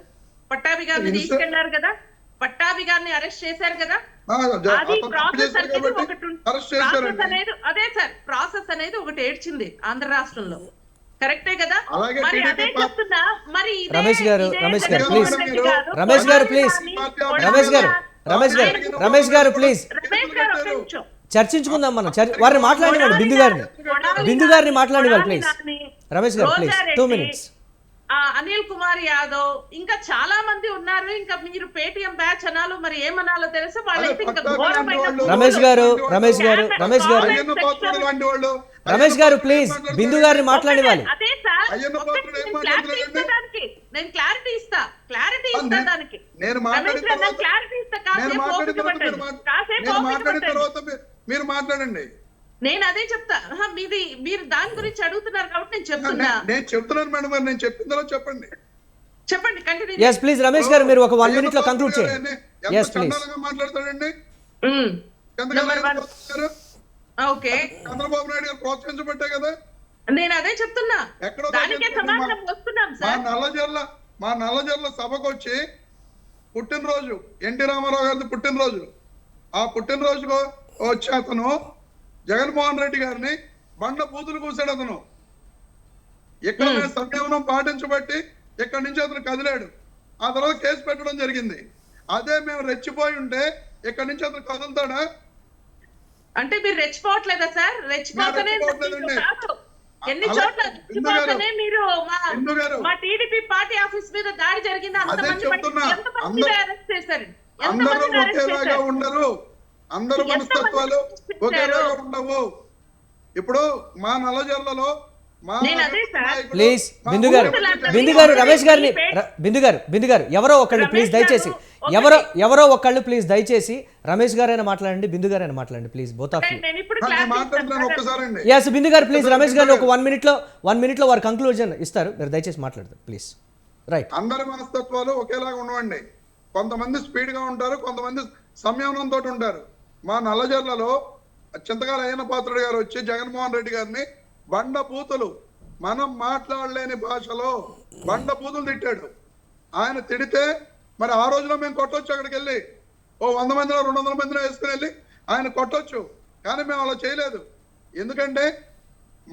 పట్టాభి గారిని తీసుకెళ్లారు కదా, పట్టాభి గారిని అరెస్ట్ చేశారు కదా. అది ప్రాసెస్ అనేది ఒకటి, అదే సార్ ప్రాసెస్ అనేది ఒకటి ఏడ్చింది ఆంధ్ర రాష్ట్రంలో. కరెక్టే కదా? అలాగే మరి TDP అదే చెప్తున్నా. మరి ఇదే- రమేష్ గారు, ఇదే రమేష్ గారు, జగన్మోహన్ please. రెడ్డి గారు, రమేష్ గారు, కొడాలి please. నాని, రమేష్ గారు, రమేష్ గారు, రమేష్ గారు, ప్లీజ్ రమేష్ గారు ఒక్క నిమిషం. చర్చించుకుందాం మనం. వారిని మాట్లాడివ్వండి, బిందు గారిని, బిందు గారిని మాట్లాడివ్వాలి ప్లీజ్. రమేష్ గారు ప్లీజ్, 2 minutes. అనిల్ కుమార్ యాదవ్ ఇంకా చాలా మంది ఉన్నారు. ఇంకా మీరు పేటిఎం బ్యాచ్ అనాలో మరి ఏమనాలో తెలుసా వాళ్ళైతే ఇంకా ఘోరమైన రమేష్ గారు, రమేష్ గారు, రమేష్ గారు, అయ్యన్న పాత్రుడు లాంటి వాళ్ళు, రమేష్ గారు ప్లీజ్ బిందు గారిని మాట్లాడివ్వాలి. అదే సార్, అయ్యన్న ఒక్క పాత్రుడు ఏం నిమిషం క్లారిటీ మాట్లాడుతున్నాడండి? ఇస్తా దానికి. నేను క్లారిటీ ఇస్తా దానికి. నేను రమేష్ మాట్లాడిన గారు, నేను తర్వాత క్లారిటీ ఇస్తా. నేను కాసేపు మాట్లాడిన ఓపిక తర్వాత పట్టండి. మీరు కాసేపు నేను ఓపిక మాట్లాడిన పట్టండి. తర్వాత మీరు మాట్లాడండి. నేను అదే చెప్తా. మీరు దాని గురించి అడుగుతున్నారు కాబట్టి నేను చెప్తున్నా. నేను చెప్తున్నాను మేడం గారు, నేను చెప్పిన తర్వాత చెప్పండి. చెప్పండి, కంటిన్యూ. ఎస్ ప్లీజ్ రమేష్ గారు, మీరు ఒక 1 minute లో కంక్లూడ్ చేయండి. ఎంత ఎస్ ప్లీజ్. చండాలంగా మాట్లాడతాడండి. నెంబర్ 1. చంద్రబాబు ఓకే, నాయుడు గారు ప్రోత్సహించబట్టే కదా. నేను అదే చెప్తున్నా. ఎక్కడో దానికే సమాధానం వస్తున్నాం సార్. మా నల్లజర్ల సభకు వచ్చి పుట్టినరోజు ఎన్టీ రామారావు గారి పుట్టినరోజు, ఆ పుట్టినరోజుకు వచ్చి అతను జగన్మోహన్ రెడ్డి గారిని బండ బూతులు కూసాడు. అతను ఇక్కడ సంయమనం పాటించబట్టి ఇక్కడి నుంచి అతను కదిలాడు. ఆ తర్వాత కేసు పెట్టడం జరిగింది. అదే మేము రెచ్చిపోయి ఉంటే ఇక్కడి నుంచి అతను కదులుతాడా? అంటే మీరు రెచ్చిపోవట్లేదా సార్? రెచ్చిపోతనే రెచ్చిపోవట్లేదండి. ఎన్ని అలా చోట్ల బిందు గారు, రెచ్చిపోతనే మీరు బిందు గారు, మా టీడీపీ పార్టీ ఆఫీస్ మీద దాడి జరిగింది. అదే అంతమంది చెప్తున్నా. ఎంతమంది అరెస్ట్ చేశారు? అందరూ ఎంతమంది అరెస్ట్ ఒకేలాగా చేశారు? ఉండరు. అందరు మనస్తత్వాలు ఒకేలాగా ఉండవు. ఇప్పుడు మా నల్లజర్లలో మా నేను అదే సార్. నాయకుడు, ప్లీజ్ మా బిందు గారు, ఊరు బిందు గారు, రమేష్ గారిని, బిందు గారు ఎవరో ఒకళ్ళు ప్లీజ్ దయచేసి, ఎవరో ఒకళ్ళు ప్లీజ్ దయచేసి రమేష్ గారైనా మాట్లాడండి, బిందు గారైనా మాట్లాడండి ప్లీజ్, బోత్ ఆఫ్ యూ. నేను ఇప్పుడు నేను క్లారిటీ మాట్లాడుతున్నాను ఇస్తాను. ఒక్కసారండి. ఎస్ బిందు గారు ప్లీజ్, రమేష్ గారిని ఒక 1 minute లో వారు కంక్లూజన్ ఇస్తారు, మీరు దయచేసి మాట్లాడతారు ప్లీజ్. రైట్. అందరి మనస్తత్వాలు ఒకేలాగా ఉండవండి. కొంతమంది స్పీడ్ గా ఉంటారు, కొంతమంది సంయమనంతో ఉంటారు. మా నల్లజర్లలో చింతకాల అయ్యన్న పాత్రుడు గారు వచ్చి జగన్మోహన్ రెడ్డి గారిని బండ బూతులు, మనం మాట్లాడలేని భాషలో బండ బూతులు తిట్టాడు. ఆయన తిడితే మరి ఆ రోజులో మేము కొట్టొచ్చు, అక్కడికి వెళ్ళి ఓ 100 మందిలో 200 మందిలో వేసుకుని వెళ్ళి ఆయన కొట్టొచ్చు. కానీ మేము అలా చేయలేదు. ఎందుకంటే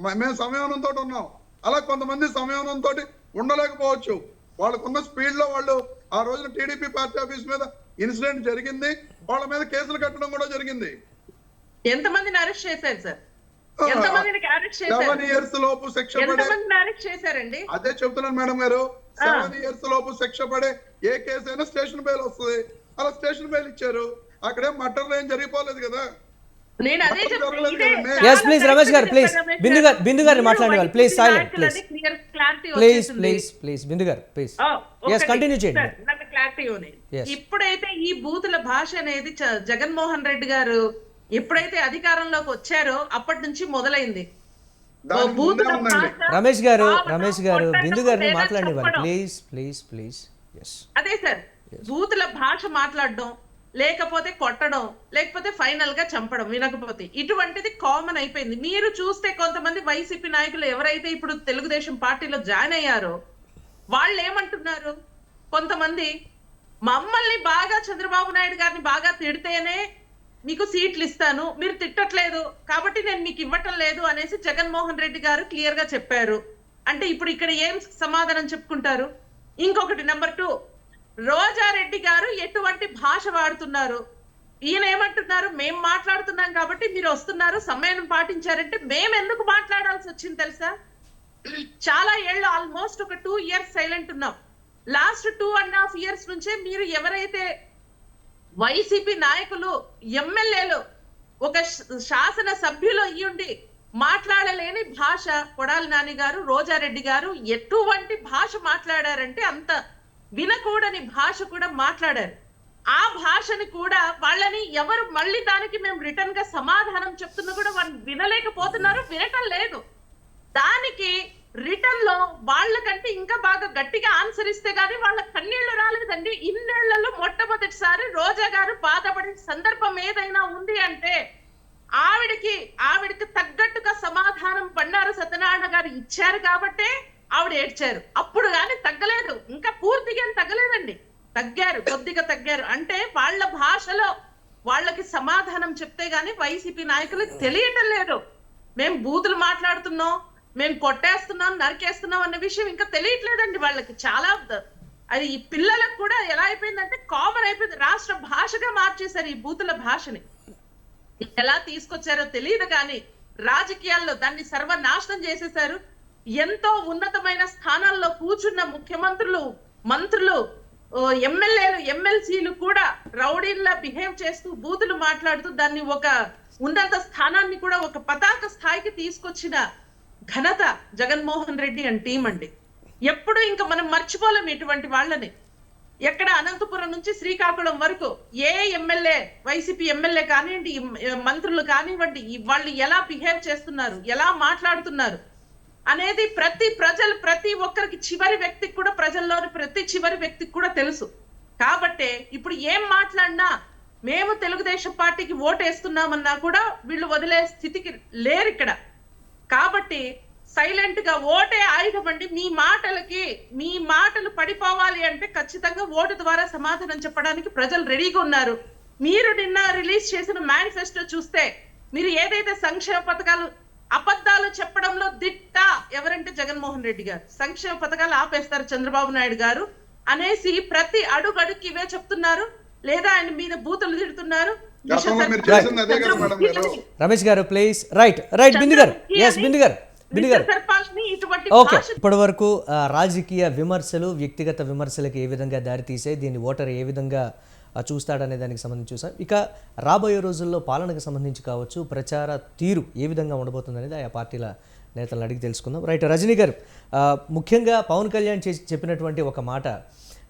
మేము సంయమనంతో ఉన్నాం. అలా కొంతమంది సంయమనంతో ఉండలేకపోవచ్చు. వాళ్ళకున్న స్పీడ్ లో వాళ్ళు ఆ రోజున టీడీపీ పార్టీ ఆఫీస్ మీద ఇన్సిడెంట్ జరిగింది. వాళ్ళ మీద కేసులు కట్టడం కూడా జరిగింది. ఎంతమందిని అరెస్ట్ చేశారు సార్? ఎంతమందిని అరెస్ట్ చేశారు? 7 years లోపు శిక్ష పడే, ఎంతమందిని అరెస్ట్ చేశారండి? అదే చెప్తున్నాను మేడం గారు, 7 years లోపు శిక్ష పడే ఏ కేసు అయినా స్టేషన్ బెయిల్ వస్తుంది. అలా స్టేషన్ బెయిల్ ఇచ్చారు. అక్కడేం మర్డర్లు ఏం జరిగిపోలేదు కదా. నేను అదే చెప్తున్నా. ఎస్ ప్లీజ్ రమేష్ గారు, ప్లీజ్ బిందు గారిని మాట్లాడేవాళ్ళు ప్లీజ్, సైలెంట్ ప్లీజ్, ప్లీజ్ బిందు గారు ప్లీజ్. ఎస్ కంటిన్యూ చేయండి. నాకు క్లారిటీ ఉంది. Yes. ఇప్పుడైతే ఈ బూతుల భాష అనేది జగన్మోహన్ రెడ్డి గారు ఎప్పుడైతే అధికారంలోకి వచ్చారో అప్పటి నుంచి మొదలైంది. దానికి బూతుల ముందే ఉందండి. భాష, రమేష్ గారు, పావడం, రమేష్ గారు, కొట్టడం, బిందు గారిని లేదా మాట్లాడనివ్వండి చంపడం. Please please please. ఎస్ అదే సార్, బూతుల భాష మాట్లాడడం, లేకపోతే కొట్టడం, లేకపోతే ఫైనల్ గా చంపడం, వినకపోతే ఇటువంటిది కామన్ అయిపోయింది. మీరు చూస్తే కొంతమంది వైసీపీ నాయకులు ఎవరైతే ఇప్పుడు తెలుగుదేశం పార్టీలో జాయిన్ అయ్యారో వాళ్ళు ఏమంటున్నారు? కొంతమంది మమ్మల్ని బాగా చంద్రబాబు నాయుడు గారిని బాగా తిడితేనే మీకు సీట్లు ఇస్తాను, మీరు తిట్టట్లేదు కాబట్టి నేను మీకు ఇవ్వటం లేదు అనేసి జగన్మోహన్ రెడ్డి గారు క్లియర్ గా చెప్పారు. అంటే ఇప్పుడు ఇక్కడ ఏం సమాధానం చెప్పుకుంటారు? ఇంకొకటి నెంబర్ 2, రోజారెడ్డి గారు ఎటువంటి భాష వాడుతున్నారు? ఈయన ఏమంటున్నారు? మేము మాట్లాడుతున్నాం కాబట్టి మీరు వస్తున్నారు, సమయం పాటించారంటే మేము ఎందుకు మాట్లాడాల్సి వచ్చింది తెలుసా? చాలా ఏళ్ళు, ఆల్మోస్ట్ ఒక 2 years సైలెంట్ ఉన్నాం. లాస్ట్ 2.5 years నుంచే మీరు ఎవరైతే వైసీపీ నాయకులు, ఎమ్మెల్యేలు, ఒక శాసన సభ్యులు అయ్యుండి మాట్లాడలేని భాష కొడాలి నాని గారు, రోజారెడ్డి గారు ఎటువంటి భాష మాట్లాడారంటే అంత వినకూడని భాష కూడా మాట్లాడారు. ఆ భాషని కూడా వాళ్ళని ఎవరు మళ్ళీ దానికి మేము రిటర్న్ గా సమాధానం చెప్తున్నా కూడా వాళ్ళు వినలేకపోతున్నారు, వినటం లేదు. దానికి రిటర్న్ లో వాళ్ళకంటే ఇంకా బాగా గట్టిగా ఆన్సర్ ఇస్తే గానీ వాళ్ళ కన్నీళ్లు రాలేదండి. ఇన్నేళ్లలో మొట్టమొదటిసారి రోజా గారు బాధపడిన సందర్భం ఏదైనా ఉంది అంటే ఆవిడకి తగ్గట్టుగా సమాధానం బండారు సత్యనారాయణ గారు ఇచ్చారు కాబట్టే ఆవిడ ఏడ్చారు. అప్పుడు గాని తగ్గలేదు, ఇంకా పూర్తిగా తగ్గలేదండి, తగ్గారు, కొద్దిగా తగ్గారు. అంటే వాళ్ళ భాషలో వాళ్ళకి సమాధానం చెప్తే గానీ వైసీపీ నాయకులకు తెలియటం లేదు. మేము బూతులు మాట్లాడుతున్నాం, మేము కొట్టేస్తున్నాం నరికేస్తున్నాం అన్న విషయం ఇంకా తెలియట్లేదండి వాళ్ళకి. చాలా అది ఈ పిల్లలకు కూడా ఎలా అయిపోయిందంటే కామన్ అయిపోయింది. రాష్ట్ర భాషగా మార్చేశారు ఈ బూతుల భాషని. ఎలా తీసుకొచ్చారో తెలియదు కానీ రాజకీయాల్లో దాన్ని సర్వనాశనం చేసేశారు. ఎంతో ఉన్నతమైన స్థానాల్లో కూర్చున్న ముఖ్యమంత్రులు, మంత్రులు, ఎమ్మెల్యేలు, ఎమ్మెల్సీలు కూడా రౌడీల్లా బిహేవ్ చేస్తూ బూతులు మాట్లాడుతూ దాన్ని ఒక ఉన్నత స్థానాన్ని కూడా ఒక పతాక స్థాయికి తీసుకొచ్చిన ఘనత జగన్మోహన్ రెడ్డి అండ్ టీం అండి. ఎప్పుడు ఇంకా మనం మర్చిపోలేం ఇటువంటి వాళ్ళని. ఎక్కడ అనంతపురం నుంచి శ్రీకాకుళం వరకు ఏ ఎమ్మెల్యే, వైసీపీ ఎమ్మెల్యే కానివ్వండి, మంత్రులు కానివ్వండి, వాళ్ళు ఎలా బిహేవ్ చేస్తున్నారు, ఎలా మాట్లాడుతున్నారు అనేది ప్రతి ఒక్కరికి, చివరి వ్యక్తికి కూడా, ప్రజల్లోని ప్రతి చివరి వ్యక్తికి కూడా తెలుసు. కాబట్టి ఇప్పుడు ఏం మాట్లాడినా మేము తెలుగుదేశం పార్టీకి ఓటేస్తున్నామన్నా కూడా వీళ్ళు వదిలే స్థితికి లేరు ఇక్కడ. కాబట్టి సైలెంట్ గా ఓటే ఆయుధం అండి. మీ మాటలు పడిపోవాలి అంటే ఖచ్చితంగా ఓటు ద్వారా సమాధానం చెప్పడానికి ప్రజలు రెడీగా ఉన్నారు. మీరు నిన్న రిలీజ్ చేసిన మేనిఫెస్టో చూస్తే మీరు ఏదైతే సంక్షేమ పథకాలు, అబద్ధాలు చెప్పడంలో దిట్ట ఎవరంటే జగన్మోహన్ రెడ్డి గారు. సంక్షేమ పథకాలు ఆపేస్తారు చంద్రబాబు నాయుడు గారు అనేసి ప్రతి అడుగడుక్కి ఇవే చెప్తున్నారు, లేదా ఆయన మీద బూతులు తిడుతున్నారు. రమేష్ గారు ప్లీజ్. రైట్ బిందు గారు. ఎస్ బిందు గారు. ఓకే, ఇప్పటి వరకు రాజకీయ విమర్శలు, వ్యక్తిగత విమర్శలకు ఏ విధంగా దారితీసే, దీన్ని ఓటర్ ఏ విధంగా చూస్తాడనే దానికి సంబంధించి చూసాం. ఇక రాబోయే రోజుల్లో పాలనకు సంబంధించి కావచ్చు, ప్రచార తీరు ఏ విధంగా ఉండబోతుంది అనేది ఆ పార్టీల నేతలను అడిగి తెలుసుకుందాం. రైట్ రజనీ గారు, ముఖ్యంగా పవన్ కళ్యాణ్ చెప్పినటువంటి ఒక మాట,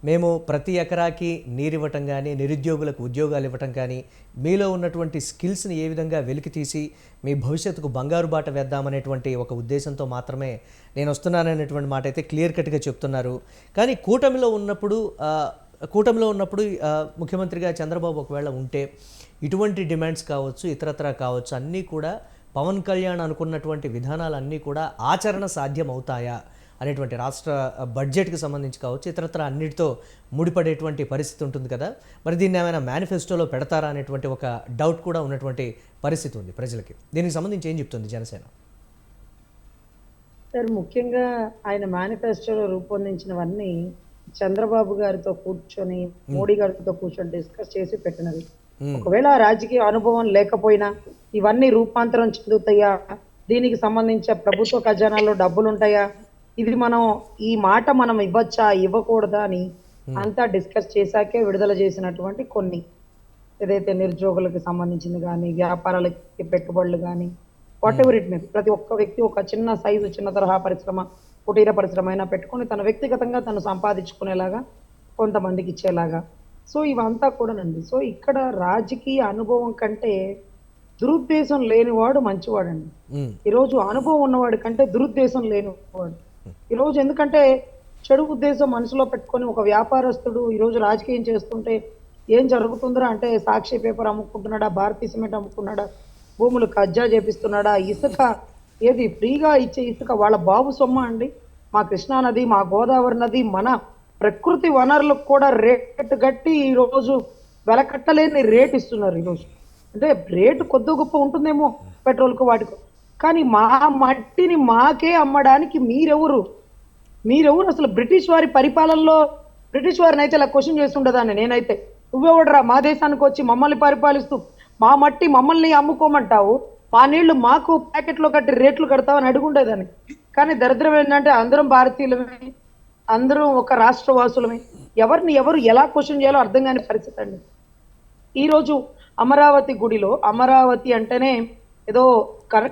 మేము ప్రతి ఎకరాకి నీరు ఇవ్వటం కానీ, నిరుద్యోగులకు ఉద్యోగాలు ఇవ్వటం కానీ, మీలో ఉన్నటువంటి స్కిల్స్ని ఏ విధంగా వెలికి తీసి మీ భవిష్యత్తుకు బంగారు బాట వేద్దామనేటువంటి ఒక ఉద్దేశంతో మాత్రమే నేను వస్తున్నాననేటువంటి మాట అయితే క్లియర్ కట్గా చెప్తున్నారు. కానీ కూటమిలో ఉన్నప్పుడు ముఖ్యమంత్రిగా చంద్రబాబు ఒకవేళ ఉంటే ఇటువంటి డిమాండ్స్ కావచ్చు, ఇతరత్రా కావచ్చు, అన్నీ కూడా పవన్ కళ్యాణ్ అనుకున్నటువంటి విధానాలన్నీ కూడా ఆచరణ సాధ్యం అవుతాయా అనేటువంటి రాష్ట్ర బడ్జెట్కి సంబంధించి కావచ్చు, ఇతరత్ర అన్నిటితో ముడిపడేటువంటి పరిస్థితి ఉంటుంది కదా. మరి దీన్ని ఏమైనా మేనిఫెస్టోలో పెడతారా అనేటువంటి ఒక డౌట్ కూడా ఉన్నటువంటి పరిస్థితి ఉంది ప్రజలకి. దీనికి సంబంధించి ఏం చెప్తుంది జనసేన? సార్, ముఖ్యంగా ఆయన మేనిఫెస్టోలో రూపొందించినవన్నీ చంద్రబాబు గారితో కూర్చొని, మోడీ గారితో కూర్చొని డిస్కస్ చేసి పెట్టినది. ఒకవేళ రాజకీయ అనుభవం లేకపోయినా ఇవన్నీ రూపాంతరం చెందుతాయా, దీనికి సంబంధించి ప్రభుత్వ ఖజానాలో డబ్బులు ఉంటాయా, ఇది ఈ మాట మనం ఇవ్వచ్చా ఇవ్వకూడదా అని అంతా డిస్కస్ చేశాకే విడుదల చేసినటువంటి కొన్ని, ఏదైతే నిరుద్యోగులకు సంబంధించింది కానీ, వ్యాపారాలకి పెట్టుబడులు కానీ, వాట్ ఎవర్ ఇట్ మే, ప్రతి ఒక్క వ్యక్తి ఒక చిన్న సైజు, చిన్న తరహా పరిశ్రమ, కుటీర పరిశ్రమ అయినా పెట్టుకొని తన వ్యక్తిగతంగా తను సంపాదించుకునేలాగా, కొంతమందికి ఇచ్చేలాగా. సో ఇవంతా కూడానండి. సో ఇక్కడ రాజకీయ అనుభవం కంటే దురుద్దేశం లేనివాడు మంచివాడండి. ఈరోజు అనుభవం ఉన్నవాడి కంటే దురుద్దేశం లేనివాడు. ఈరోజు ఎందుకంటే చెడు ఉద్దేశం మనసులో పెట్టుకొని ఒక వ్యాపారస్తుడు ఈరోజు రాజకీయం చేస్తుంటే ఏం జరుగుతుందిరా అంటే, సాక్షి పేపర్ అమ్ముకుంటున్నాడా, భారతీయ సిమెంట్ అమ్ముకున్నాడా, భూములు కబ్జా చేపిస్తున్నాడా, ఇసుక ఏది ఫ్రీగా ఇచ్చే ఇసుక వాళ్ళ బాబు సొమ్మ అండి. మా కృష్ణా నది, మా గోదావరి నది, మన ప్రకృతి వనరులకు కూడా రేటు కట్టి ఈరోజు వెలకట్టలేని రేట్ ఇస్తున్నారు. ఈరోజు అంటే రేటు కొద్ది గొప్ప ఉంటుందేమో పెట్రోల్కు వాటికి, కానీ మా మట్టిని మాకే అమ్మడానికి మీరెవరు అసలు? బ్రిటిష్ వారి పరిపాలనలో బ్రిటిష్ వారిని అయితే ఇలా క్వశ్చన్ చేస్తుండదాన్ని నేనైతే. నువ్వెవడరా మా దేశానికి వచ్చి మమ్మల్ని పరిపాలిస్తూ మా మట్టి మమ్మల్ని అమ్ముకోమంటావు, మా నీళ్లు మాకు ప్యాకెట్లో కట్టి రేట్లు కడతావని అడుగుండేదాన్ని. కానీ దరిద్రం ఏంటంటే అందరం భారతీయులమే, అందరూ ఒక రాష్ట్ర వాసులమే. ఎవరిని ఎవరు ఎలా క్వశ్చన్ చేయాలో అర్థం కాని పరిస్థితి అండి. ఈరోజు అమరావతి గుడిలో, అమరావతి అంటేనే ఏదో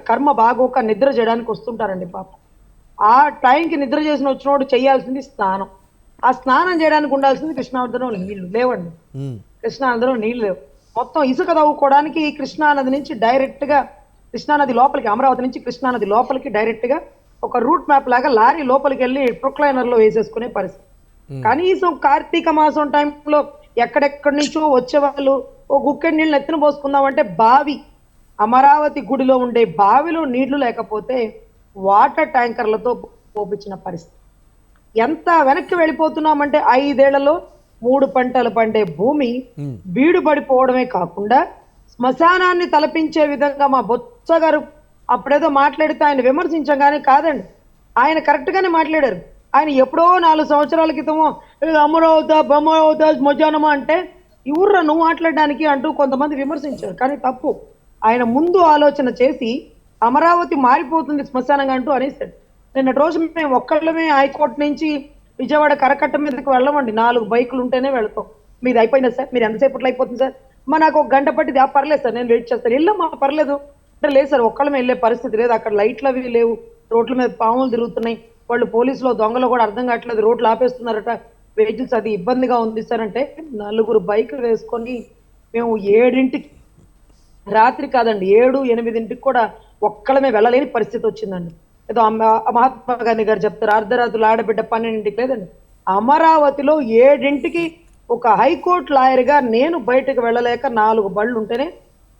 కర్మ బాగోక నిద్ర చేయడానికి వస్తుంటారండి పాపం. ఆ టైంకి నిద్ర చేసిన వచ్చినోడు చేయాల్సింది స్నానం. ఆ స్నానం చేయడానికి ఉండాల్సింది కృష్ణానదిలో నీళ్లు లేవండి. కృష్ణానదిలో నీళ్లు లేవు. మొత్తం ఇసుక తవ్వుకోవడానికి కృష్ణానది నుంచి డైరెక్ట్ గా కృష్ణానది లోపలికి, అమరావతి నుంచి కృష్ణానది లోపలికి డైరెక్ట్ గా ఒక రూట్ మ్యాప్ లాగా లారీ లోపలికి వెళ్ళి ప్రొక్లైనర్ లో వేసేసుకునే పరిస్థితి. కనీసం కార్తీక మాసం టైంలో ఎక్కడెక్కడి నుంచో వచ్చేవాళ్ళు ఓ గుక్కెడి నీళ్ళు ఎత్తున పోసుకుందామంటే బావి, అమరావతి గుడిలో ఉండే బావిలో నీళ్లు లేకపోతే వాటర్ ట్యాంకర్లతో పోపించిన పరిస్థితి. ఎంత వెనక్కి వెళ్ళిపోతున్నామంటే 5 ఏళ్లలో 3 పంటలు పండే భూమి బీడు పడిపోవడమే కాకుండా శ్మశానాన్ని తలపించే విధంగా మా బొత్స గారు అప్పుడేదో మాట్లాడితే ఆయన విమర్శించాం కానీ కాదండి, ఆయన కరెక్ట్ గానే మాట్లాడారు. ఆయన ఎప్పుడో 4 సంవత్సరాల క్రితమో అమరావతి బొమ్మరావతి మధ్యాహ్నమా అంటే ఇవ్వర్రా నువ్వు మాట్లాడడానికి అంటూ కొంతమంది విమర్శించారు. కానీ తప్పు. ఆయన ముందు ఆలోచన చేసి అమరావతి మారిపోతుంది శ్మశానంగా అంటూ అనేసాడు. నిన్నటి రోజు మేము ఒక్కళ్ళమే హైకోర్టు నుంచి విజయవాడ కరకట్ట మీదకి వెళ్ళమండి, 4 బైకులు ఉంటేనే వెళ్తాం. మీది అయిపోయిందా సార్, మీరు ఎంతసేపట్లో అయిపోతుంది సార్, నాకు 1 గంట పట్టింది, పర్లేదు సార్ నేను వెయిట్ చేస్తాను, వెళ్ళమ్మా పర్లేదు అంటే లేదు సార్ ఒక్కళ్ళమే వెళ్ళే పరిస్థితి లేదు, అక్కడ లైట్లు అవి లేవు, రోడ్ల మీద పాములు తిరుగుతున్నాయి, వాళ్ళు పోలీసులు దొంగలు కూడా అర్థం కావట్లేదు, రోడ్లు ఆపేస్తున్నారట, వెహికల్స్ అది ఇబ్బందిగా ఉంది సార్ అంటే 4 బైకులు వేసుకొని మేము 7ంటికి రాత్రి కాదండి 7-8ంటికి కూడా ఒక్కళ్ళమే వెళ్ళలేని పరిస్థితి వచ్చిందండి. ఏదో మహాత్మా గాంధీ గారు చెప్తారు అర్ధరాత్రులు ఆడబిడ్డ 12ంటికి లేదండి, అమరావతిలో 7ంటికి ఒక హైకోర్టు లాయర్గా నేను బయటకు వెళ్ళలేక 4 బళ్ళు ఉంటేనే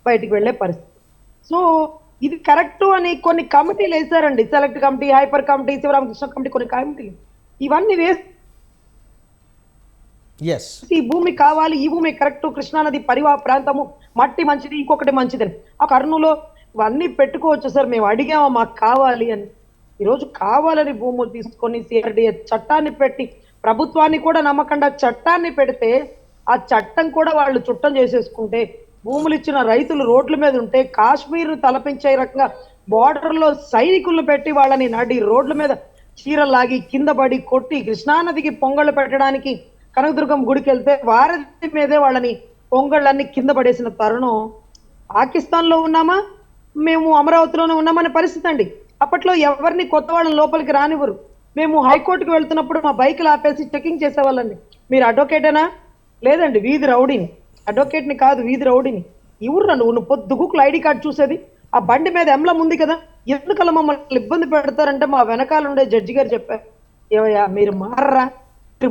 బయటికి వెళ్ళే పరిస్థితి. సో ఇది కరెక్ట్ అని కొన్ని కమిటీలు వేశారండి, select committee, hyper committee, Sivaramakrishna committee, కొన్ని కమిటీలు ఇవన్నీ వేసి ఈ భూమి కావాలి, ఈ భూమి కరెక్ట్, కృష్ణానది పరివా ప్రాంతము మట్టి మంచిది, ఇంకొకటి మంచిదని ఆ కర్నూలు ఇవన్నీ పెట్టుకోవచ్చు సార్, మేము అడిగామా మాకు కావాలి అని. ఈరోజు కావాలని భూములు తీసుకొని సిఆర్డిఏ చట్టాన్ని పెట్టి ప్రభుత్వాన్ని కూడా నమ్మకుండా చట్టాన్ని పెడితే ఆ చట్టం కూడా వాళ్ళు చుట్టం చేసేసుకుంటే భూములు ఇచ్చిన రైతులు రోడ్ల మీద ఉంటే కాశ్మీర్ తలపించే రకంగా బార్డర్లో సైనికులను పెట్టి వాళ్ళని నడి రోడ్ల మీద చీరలాగి కింద పడి కొట్టి కృష్ణానదికి పొంగళ్ళు పెట్టడానికి కనకదుర్గం గుడికి వెళ్తే వారధి మీదే వాళ్ళని పొంగళ్ళన్ని కింద పడేసిన తరుణం పాకిస్తాన్లో ఉన్నామా మేము అమరావతిలోనే ఉన్నామనే పరిస్థితి అండి. అప్పట్లో ఎవరిని కొత్త వాళ్ళని లోపలికి రానివ్వరు. మేము హైకోర్టుకి వెళ్తున్నప్పుడు మా బైకులు ఆపేసి చెకింగ్ చేసేవాళ్ళండి, మీరు అడ్వకేటేనా, లేదండి వీధి రౌడీని, అడ్వకేట్ని కాదు వీధి రౌడీని, ఇవ్వరు నువ్వు పొద్దుగుకులు ఐడి కార్డు చూసేది, ఆ బండి మీద ఎంబ్లం ఉంది కదా, ఎందుకలా మమ్మల్ని ఇబ్బంది పెడతారంటే మా వెనకాల ఉండే జడ్జి గారు చెప్పారు, ఏవయ్యా మీరు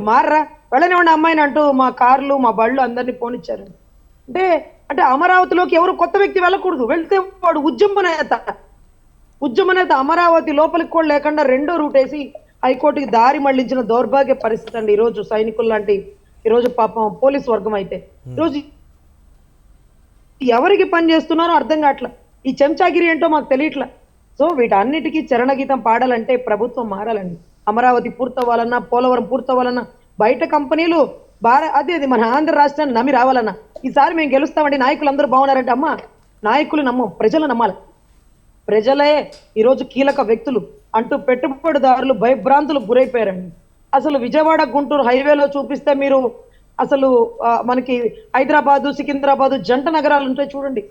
మారరా వెళ్ళనివ్వండి అమ్మాయిని అంటూ మా కార్లు మా బళ్ళు అందరినీ పోనిచ్చారు. అంటే అమరావతిలోకి ఎవరు కొత్త వ్యక్తి వెళ్ళకూడదు, వెళ్తే వాడు ఉద్యమ నేత అమరావతి లోపలికి కూడా లేకుండా 2వ రూట్ వేసి హైకోర్టుకి దారి మళ్లించిన దౌర్భాగ్య పరిస్థితి అండి ఈరోజు సైనికులు లాంటి ఈరోజు పాపం పోలీస్ వర్గం అయితే ఈరోజు ఎవరికి పని చేస్తున్నారో అర్థం కావట్లా, ఈ చెంచాగిరి ఏంటో మాకు తెలియట్లా. సో వీటన్నిటికీ చరణగీతం పాడాలంటే ప్రభుత్వం మారాలండి. అమరావతి పూర్తవ్వాలన్నా, పోలవరం పూర్తవ్వాలన్నా, బయట కంపెనీలు అది మన ఆంధ్ర రాష్ట్రాన్ని నమ్మి రావాలన్నా, ఈసారి మేము గెలుస్తామండి నాయకులు అందరూ బాగున్నారంటే అమ్మా నాయకులు నమ్మం, ప్రజలు నమ్మాలి. ప్రజలే ఈరోజు కీలక వ్యక్తులు అంటూ పెట్టుబడిదారులు భయభ్రాంతులు గురైపోయారండి. అసలు విజయవాడ గుంటూరు హైవేలో చూపిస్తే మీరు అసలు మనకి హైదరాబాదు సికింద్రాబాదు జంట నగరాలు ఉంటాయి చూడండి,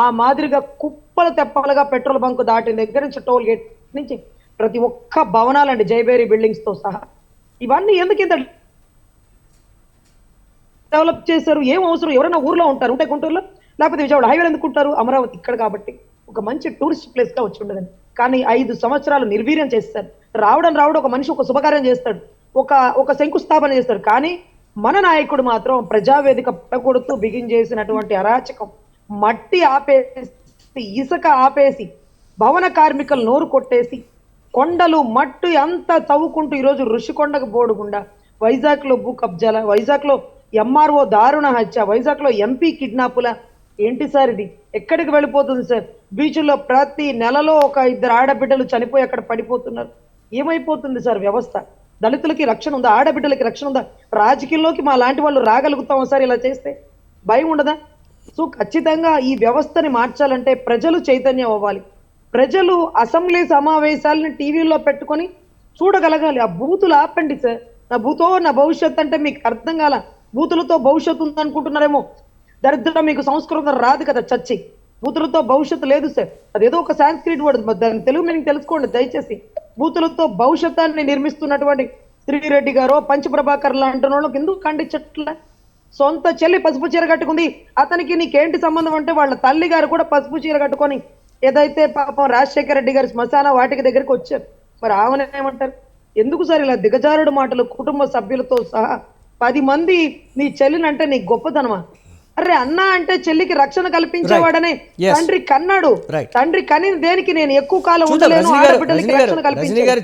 ఆ మాదిరిగా కుప్పలు తెప్పాలుగా పెట్రోల్ బంకు దాటిన దగ్గర నుంచి టోల్ గేట్ నుంచి ప్రతి ఒక్క భవనాలండి జైబేరి బిల్డింగ్స్ తో సహా. ఇవన్నీ ఎందుకు ఇంత డెవలప్ చేశారు, ఏం అవసరం, ఎవరైనా ఊర్లో ఉంటారు ఉంటే గుంటూరులో, లేకపోతే విజయవాడ హైవేలు ఎందుకుంటారు, అమరావతి ఇక్కడ కాబట్టి ఒక మంచి టూరిస్ట్ ప్లేస్ గా వచ్చి ఉండదండి. కానీ 5 సంవత్సరాలు నిర్వీర్యం చేస్తారు. రావడం ఒక మనిషి ఒక శుభకార్యం చేస్తాడు, ఒక శంకుస్థాపన చేస్తాడు, కానీ మన నాయకుడు మాత్రం ప్రజావేదిక పడగొడుతూ బిగించేసినటువంటి అరాచకం, మట్టి ఆపేసి ఇసుక ఆపేసి భవన కార్మికులు నోరు కొట్టేసి కొండలు మట్టి అంతా తవ్వుకుంటూ ఈరోజు ఋషికొండకు బోడుగుండా, వైజాగ్ లో భూ కబ్జాల, వైజాగ్ లో ఎంఆర్ఓ దారుణ హత్య, వైజాగ్ లో ఎంపీ కిడ్నాపుల, ఏంటి సార్ ఇది, ఎక్కడికి వెళ్ళిపోతుంది సార్? బీచ్లో ప్రతి నెలలో ఒక 2 ఆడబిడ్డలు చనిపోయి అక్కడ పడిపోతున్నారు. ఏమైపోతుంది సార్ వ్యవస్థ? దళితులకి రక్షణ ఉందా? ఆడబిడ్డలకి రక్షణ ఉందా? రాజకీయంలోకి మా లాంటి వాళ్ళు రాగలుగుతాం సార్ ఇలా చేస్తే? భయం ఉండదా? సో ఖచ్చితంగా ఈ వ్యవస్థని మార్చాలంటే ప్రజలు చైతన్యం అవ్వాలి. ప్రజలు అసెంబ్లీ సమావేశాలను టీవీలో పెట్టుకొని చూడగలగాలి. ఆ బూతులు ఆపండి సార్. నా బూతో నా భవిష్యత్ అంటే మీకు అర్థం కాల, బూతులతో భవిష్యత్తు ఉందనుకుంటున్నారేమో. దరిద్రం మీకు సంస్కృతం రాదు కదా చచ్చి, బూతులతో భవిష్యత్తు లేదు సార్. అదేదో ఒక సాంస్క్రిట్ వర్డ్, దాని తెలుగు మీనింగ్ తెలుసుకోండి దయచేసి. బూతులతో భవిష్యత్తాన్ని నిర్మిస్తున్నటువంటి శ్రీరెడ్డి గారో పంచప్రభాకర్ లాంటి వాళ్ళకి ఎందుకు ఖండించట్లే? సొంత చెల్లి పసుపు చీర కట్టుకుంది, అతనికి నీకేంటి సంబంధం అంటే వాళ్ళ తల్లి గారు కూడా పసుపు చీర కట్టుకొని ఏదైతే పాపం రాజశేఖర రెడ్డి గారి శ్మశాన వాటికి దగ్గరికి వచ్చారు. మరి ఆమెనేమంటారు? ఎందుకు సార్ ఇలా దిగజారుడు మాటలు? కుటుంబ సభ్యులతో సహా 10 మంది నీ చెల్లినంటే నీ గొప్పతనమా? అరే అన్న అంటే చెల్లికి రక్షణ కల్పించేవాడనే తండ్రి కన్నాడు. తండ్రి కని దేనికి నేను ఎక్కువ కాలం ఉండలేను, ఆడబిడ్డలకి రక్షణ కల్పించాను. గారు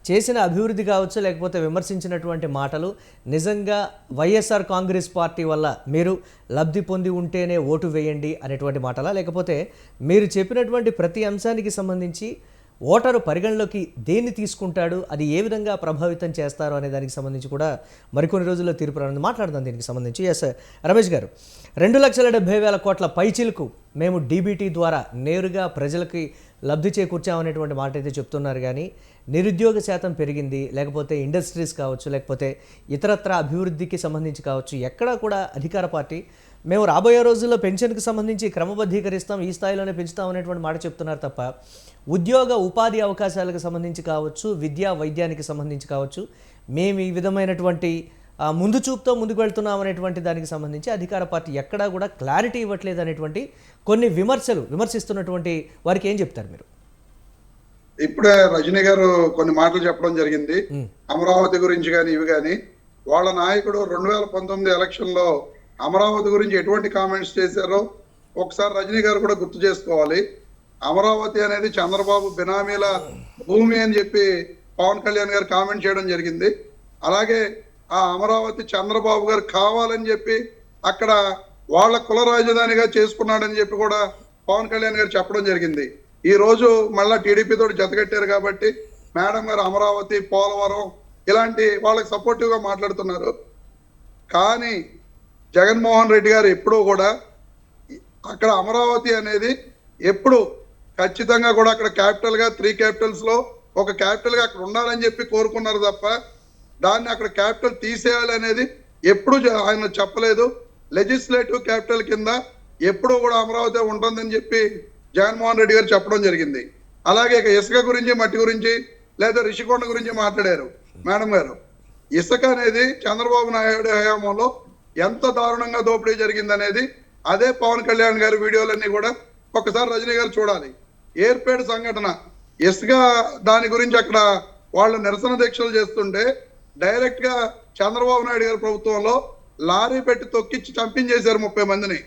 చేసిన అభివృద్ధి కావచ్చు, లేకపోతే విమర్శించినటువంటి మాటలు నిజంగా వైఎస్ఆర్ కాంగ్రెస్ పార్టీ వల్ల మీరు లబ్ధి పొంది ఉంటేనే ఓటు వేయండి అనేటువంటి మాటలా, లేకపోతే మీరు చెప్పినటువంటి ప్రతి అంశానికి సంబంధించి ఓటరు పరిగణలోకి దేన్ని తీసుకుంటాడు, అది ఏ విధంగా ప్రభావితం చేస్తారు అనే దానికి సంబంధించి కూడా మరికొన్ని రోజుల్లో తీర్పు రానుంది. మాట్లాడదాం దీనికి సంబంధించి. ఎస్ రమేష్ గారు, 2,70,000 కోట్ల పైచిలకు మేము డీబీటీ ద్వారా నేరుగా ప్రజలకి లబ్ధి చేకూర్చామనేటువంటి మాట అయితే చెప్తున్నారు. కానీ నిరుద్యోగ శాతం పెరిగింది, లేకపోతే ఇండస్ట్రీస్ కావచ్చు, లేకపోతే ఇతరత్ర అభివృద్ధికి సంబంధించి కావచ్చు, ఎక్కడా కూడా అధికార పార్టీ మేము రాబోయే రోజుల్లో పెన్షన్కి సంబంధించి క్రమబద్ధీకరిస్తాం, ఈ స్థాయిలోనే పెంచుతాం అనేటువంటి మాట చెప్తున్నారు తప్ప ఉద్యోగ ఉపాధి అవకాశాలకు సంబంధించి కావచ్చు, విద్యా వైద్యానికి సంబంధించి కావచ్చు, మేము ఈ విధమైనటువంటి ముందు చూపుతో ముందుకు వెళ్తున్నాం అనేటువంటి దానికి సంబంధించి అధికార పార్టీ ఎక్కడా కూడా క్లారిటీ ఇవ్వట్లేదు అనేటువంటి కొన్ని విమర్శిస్తున్నటువంటి వారికి ఏం చెప్తారు మీరు? ఇప్పుడే రజనీ గారు కొన్ని మాటలు చెప్పడం జరిగింది అమరావతి గురించి కానీ ఇవి కానీ. వాళ్ళ నాయకుడు 2019 ఎలక్షన్ లో అమరావతి గురించి ఎటువంటి కామెంట్స్ చేశారో ఒకసారి రజనీ గారు కూడా గుర్తు చేసుకోవాలి. అమరావతి అనేది చంద్రబాబు బినామీల భూమి అని చెప్పి పవన్ కళ్యాణ్ గారు కామెంట్ చేయడం జరిగింది. అలాగే ఆ అమరావతి చంద్రబాబు గారు కావాలని చెప్పి అక్కడ వాళ్ళ కుల రాజధానిగా చేసుకున్నాడని చెప్పి కూడా పవన్ కళ్యాణ్ గారు చెప్పడం జరిగింది. ఈ రోజు మళ్ళా టీడీపీ తోటి జతకట్టారు కాబట్టి మేడం గారు అమరావతి, పోలవరం ఇలాంటి వాళ్ళకి సపోర్టివ్ గా మాట్లాడుతున్నారు. కానీ జగన్మోహన్ రెడ్డి గారు ఎప్పుడూ కూడా అక్కడ అమరావతి అనేది ఎప్పుడు ఖచ్చితంగా కూడా అక్కడ క్యాపిటల్ గా 3 క్యాపిటల్స్ లో ఒక క్యాపిటల్ గా అక్కడ ఉండాలని చెప్పి కోరుకున్నారు తప్ప దాన్ని అక్కడ క్యాపిటల్ తీసేయాలి అనేది ఎప్పుడు ఆయన చెప్పలేదు. లెజిస్లేటివ్ క్యాపిటల్ కింద ఎప్పుడు కూడా అమరావతి ఉంటుందని చెప్పి జగన్మోహన్ రెడ్డి గారు చెప్పడం జరిగింది. అలాగే ఇక ఇసుక గురించి, మట్టి గురించి లేదా రిషికొండ గురించి మాట్లాడారు మేడం గారు. ఇసుక అనేది చంద్రబాబు నాయుడు హయాంలో ఎంత దారుణంగా దోపిడీ జరిగింది అనేది అదే పవన్ కళ్యాణ్ గారి వీడియోలన్నీ కూడా ఒకసారి రజనీ గారు చూడాలి. ఏర్పేడు సంఘటన ఇసుక దాని గురించి అక్కడ వాళ్ళు నిరసన దీక్షలు చేస్తుంటే డైరెక్ట్ గా చంద్రబాబు నాయుడు గారి ప్రభుత్వంలో లారీ పెట్టి తొక్కిచ్చి చంపించేశారు 30 మందిని.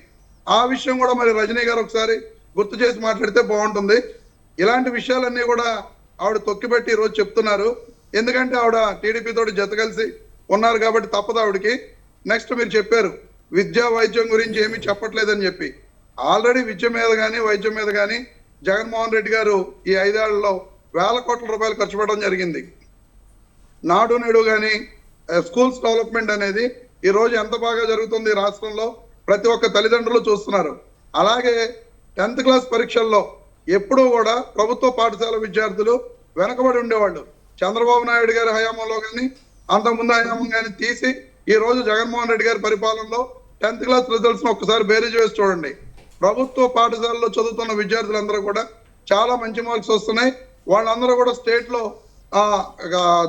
ఆ విషయం కూడా మరి రజనీ గారు ఒకసారి గుర్తు చేసి మాట్లాడితే బాగుంటుంది. ఇలాంటి విషయాలన్నీ కూడా ఆవిడ తొక్కిపెట్టి ఈరోజు చెప్తున్నారు. ఎందుకంటే ఆవిడ టీడీపీ తోటి జత కలిసి ఉన్నారు కాబట్టి తప్పదు ఆవిడకి. నెక్స్ట్ మీరు చెప్పారు విద్యా వైద్యం గురించి ఏమీ చెప్పట్లేదని చెప్పి. ఆల్రెడీ విద్య మీద కానీ వైద్యం మీద కానీ జగన్మోహన్ రెడ్డి గారు ఈ 5 ఏళ్లలో వేల కోట్ల రూపాయలు ఖర్చు పెట్టడం జరిగింది. నాడు నేడు కానీ స్కూల్స్ డెవలప్మెంట్ అనేది ఈ రోజు ఎంత బాగా జరుగుతుంది రాష్ట్రంలో ప్రతి ఒక్క తల్లిదండ్రులు చూస్తున్నారు. అలాగే 10th క్లాస్ పరీక్షల్లో ఎప్పుడూ కూడా ప్రభుత్వ పాఠశాల విద్యార్థులు వెనకబడి ఉండేవాళ్ళు. చంద్రబాబు నాయుడు గారి హయాంలో కానీ అంతకుముందు హయాంలో కానీ తీసి ఈ రోజు జగన్మోహన్ రెడ్డి గారి పరిపాలనలో 10th క్లాస్ రిజల్ట్స్ ను ఒక్కసారి బేరీజ్ వేసి చూడండి. ప్రభుత్వ పాఠశాలలో చదువుతున్న విద్యార్థులందరూ కూడా చాలా మంచి మార్క్స్ వస్తున్నాయి. వాళ్ళందరూ కూడా స్టేట్ లో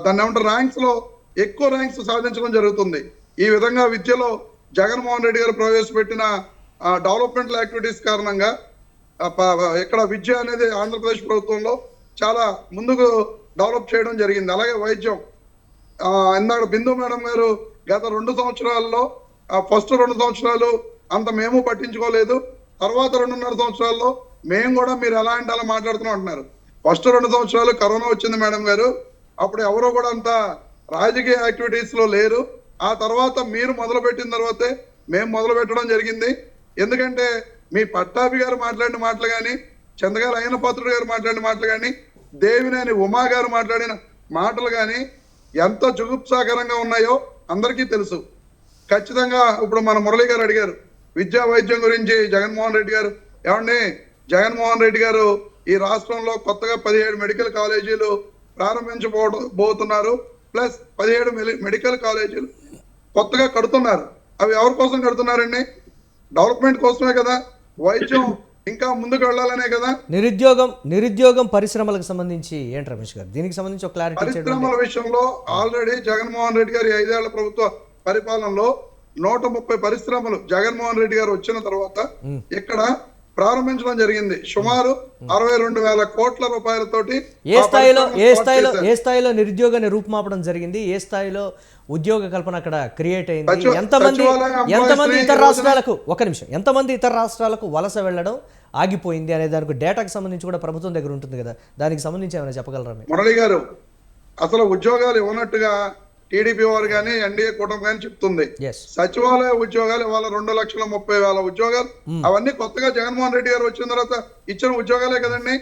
దాన్ని ఏమంటారు ర్యాంక్స్ లో ఎక్కువ ర్యాంక్స్ సాధించడం జరుగుతుంది. ఈ విధంగా విద్యలో జగన్మోహన్ రెడ్డి గారు ప్రవేశపెట్టిన డెవలప్మెంటల్ యాక్టివిటీస్ కారణంగా ఇక్కడ విద్య అనేది ఆంధ్రప్రదేశ్ ప్రభుత్వంలో చాలా ముందుకు డెవలప్ చేయడం జరిగింది. అలాగే వైద్యం ఇందాక బిందు మేడం గారు గత 2 సంవత్సరాల్లో ఫస్ట్ 2 సంవత్సరాలు అంత మేము పట్టించుకోలేదు, తర్వాత 2.5 సంవత్సరాల్లో మేము కూడా మీరు ఎలా అంటే అలా మాట్లాడుతున్నాం అంటున్నారు. ఫస్ట్ 2 సంవత్సరాలు కరోనా వచ్చింది మేడం గారు, అప్పుడు ఎవరో కూడా అంత రాజకీయ యాక్టివిటీస్ లో లేరు. ఆ తర్వాత మీరు మొదలు పెట్టిన తర్వాతే మేము మొదలు పెట్టడం జరిగింది. ఎందుకంటే మీ పట్టాభి గారు మాట్లాడిన మాటలు కానీ, చంద్రగారు అయ్యన పాత్రుడు గారు మాట్లాడిన మాటలు కానీ, దేవినేని ఉమా గారు మాట్లాడిన మాటలు కానీ ఎంత జుగుప్సాకరంగా ఉన్నాయో అందరికీ తెలుసు. ఖచ్చితంగా ఇప్పుడు మన మురళి గారు అడిగారు విద్యా వైద్యం గురించి. జగన్మోహన్ రెడ్డి గారు ఏమండి, జగన్మోహన్ రెడ్డి గారు ఈ రాష్ట్రంలో కొత్తగా 17 మెడికల్ కాలేజీలు ప్రారంభించబోతున్నారు. ప్లస్ 17 మెడికల్ కాలేజీలు కొత్తగా కడుతున్నారు. అవి ఎవరి కోసం కడుతున్నారండి? డెవలప్మెంట్ కోసమే కదా. వైద్యం ఇంకా ముందుకు వెళ్ళాలనే కదా. నిరుద్యోగం పరిశ్రమలకు సంబంధించి ఏంటి రమేష్ గారు, దీనికి సంబంధించి ఒక క్లారిటీ. పరిశ్రమల విషయంలో ఆల్రెడీ జగన్మోహన్ రెడ్డి గారి 5 ఏళ్ల ప్రభుత్వ పరిపాలనలో 130 పరిశ్రమలు జగన్మోహన్ రెడ్డి గారు వచ్చిన తర్వాత ఇక్కడ ప్రారంభించడం జరిగింది. సుమారు 62,000 కోట్ల రూపాయలతోటి ఏ స్థాయిలో నిరుద్యోగాన్ని రూపుమాపడం జరిగింది, ఏ స్థాయిలో ఉద్యోగ కల్పన అక్కడ క్రియేట్ అయింది, ఎంతమంది ఇతర రాష్ట్రాలకు ఎంతమంది ఇతర రాష్ట్రాలకు వలస వెళ్ళడం ఆగిపోయింది అనే దానికి డేటాకి సంబంధించి కూడా ప్రభుత్వం దగ్గర ఉంటుంది కదా, దానికి సంబంధించి ఏమైనా చెప్పగలరా? మురళి గారు అసలు ఉద్యోగాలు ఇవ్వనట్టుగా టీడీపీ వారు కానీ ఎన్డీఏ కూటమి కానీ చెప్తుంది. ఎస్ సచివాలయ ఉద్యోగాలు ఇవాళ 2,30,000 ఉద్యోగాలు. అవన్నీ కొత్తగా జగన్మోహన్ రెడ్డి గారు వచ్చిన తర్వాత ఇచ్చిన ఉద్యోగాలే కదండి.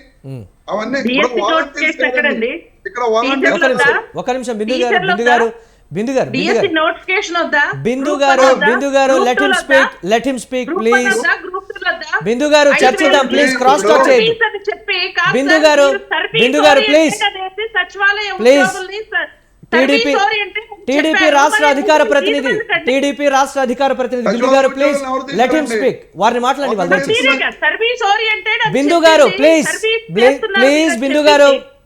అవన్నీ ఇక్కడ వాలంటీర్స్ కదండి. ఇక్కడ వాలంటీర్స్ ఒక నిమిషం బిందు గారు డిఎస్సి నోటిఫికేషన్ వద్దా? బిందు గారు లెట్ హిమ్ స్పీక్ ప్లీజ్. బిందు గారు చర్చిద్దాం ప్లీజ్, క్రాస్ టాక్ చేయండి. బిందు గారు ప్లీజ్ టీడీపీ రాష్ట్ర అధికార ప్రతినిధి బిందు గారు ప్లీజ్ లెట్ హిమ్ స్పీక్. వారిని మాట్లాడండి వాళ్ళు దయచేసి.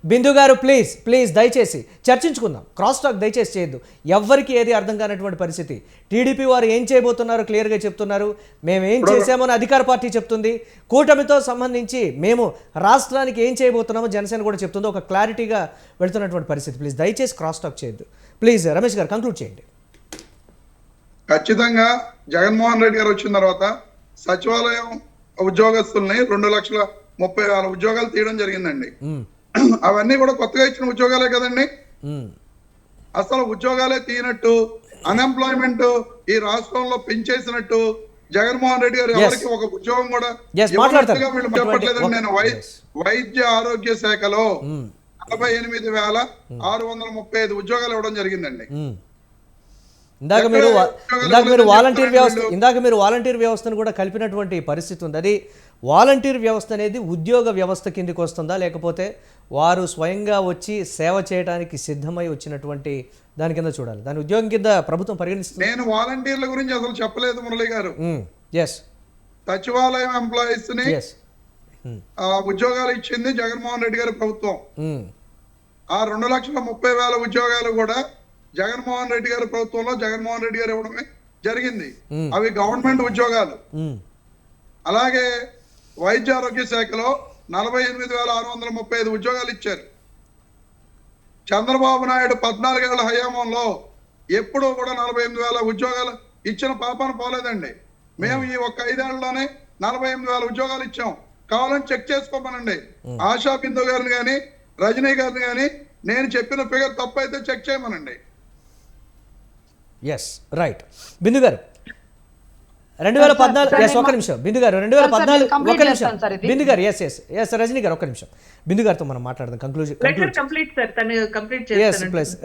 బిందు గారు ప్లీజ్ దయచేసి చర్చించుకుందాం. క్రాస్ టాక్ దయచేసి చేయొద్దు. ఎవ్వరికి ఏది అర్థం కానటువంటి పరిస్థితి. టీడీపీ వారు ఏం చేయబోతున్నారో క్లియర్గా చెప్తున్నారు. మేము ఏం చేసామని అధికార పార్టీ చెప్తుంది. కూటమితో సంబంధించి మేము రాష్ట్రానికి ఏం చేయబోతున్నామో జనసేన కూడా చెప్తుంది. ఒక క్లారిటీగా వెళ్తున్నటువంటి పరిస్థితి. ప్లీజ్ దయచేసి క్రాస్ టాక్ చేయొద్దు. ప్లీజ్ రమేష్ గారు కంక్లూడ్ చేయండి. ఖచ్చితంగా జగన్మోహన్ రెడ్డి గారు వచ్చిన తర్వాత సచివాలయం ఉద్యోగస్తుల్ని 2,30,000 ఉద్యోగాలు తీయడం జరిగిందండి. అవన్నీ కూడా కొత్తగా ఇచ్చిన ఉద్యోగాలే కదండి. అసలు ఉద్యోగాలే తీయనట్టు, అన్ఎంప్లాయ్మెంట్ ఈ రాష్ట్రంలో పెంచేసినట్టు జగన్మోహన్ రెడ్డి గారు ఎవరికి ఒక ఉద్యోగం కూడా వీళ్ళు చెప్పట్లేదండి. నేను వైద్య ఆరోగ్య శాఖలో 48,635 ఉద్యోగాలు ఇవ్వడం జరిగిందండి. ఇందాక మీరు వాలంటీర్ వ్యవస్థను కూడా కలిపినటువంటి పరిస్థితి ఉంది. అది వాలంటీర్ వ్యవస్థ అనేది ఉద్యోగ వ్యవస్థ కిందకి వస్తుందా, లేకపోతే వారు స్వయంగా వచ్చి సేవ చేయడానికి సిద్ధమై వచ్చినటువంటి దాని కింద చూడాలి? దాని ఉద్యోగం కింద ప్రభుత్వం పరిగణిస్తుంది. నేను వాలంటీర్ల గురించి అసలు చెప్పలేదు మురళి గారు. ఎస్ సచివాలయం ఎంప్లాయీస్ ని ఉద్యోగాలు ఇచ్చింది జగన్మోహన్ రెడ్డి గారి ప్రభుత్వం. ఆ 2,30,000 ఉద్యోగాలు కూడా జగన్మోహన్ రెడ్డి గారి ప్రభుత్వంలో జగన్మోహన్ రెడ్డి గారు ఇవ్వడమే జరిగింది. అవి గవర్నమెంట్ ఉద్యోగాలు. అలాగే వైద్య ఆరోగ్య శాఖలో 48,635 ఉద్యోగాలు ఇచ్చారు. చంద్రబాబు నాయుడు 14 ఏళ్ల హయాంలో ఎప్పుడూ కూడా 48,000 ఉద్యోగాలు ఇచ్చిన పాపాన పోలేదండి. మేము ఈ ఒక్క 5 ఏళ్లలోనే 48,000 ఉద్యోగాలు ఇచ్చాం. కావాలని చెక్ చేసుకోమనండి. ఆశా బిందు గారిని కానీ రజనీ గారిని కానీ నేను చెప్పిన ఫిగర్ తప్పు అయితే చెక్ చేయమనండి. Yes right. బిందు గారు 2014 ఒక నిమిషం. బిందు గారు 2014 ఒక నిమిషం. బిందు గారు ఎస్ రజనీ గారు ఒక నిమిషం. బిందు గారితో మనం మాట్లాడదాం.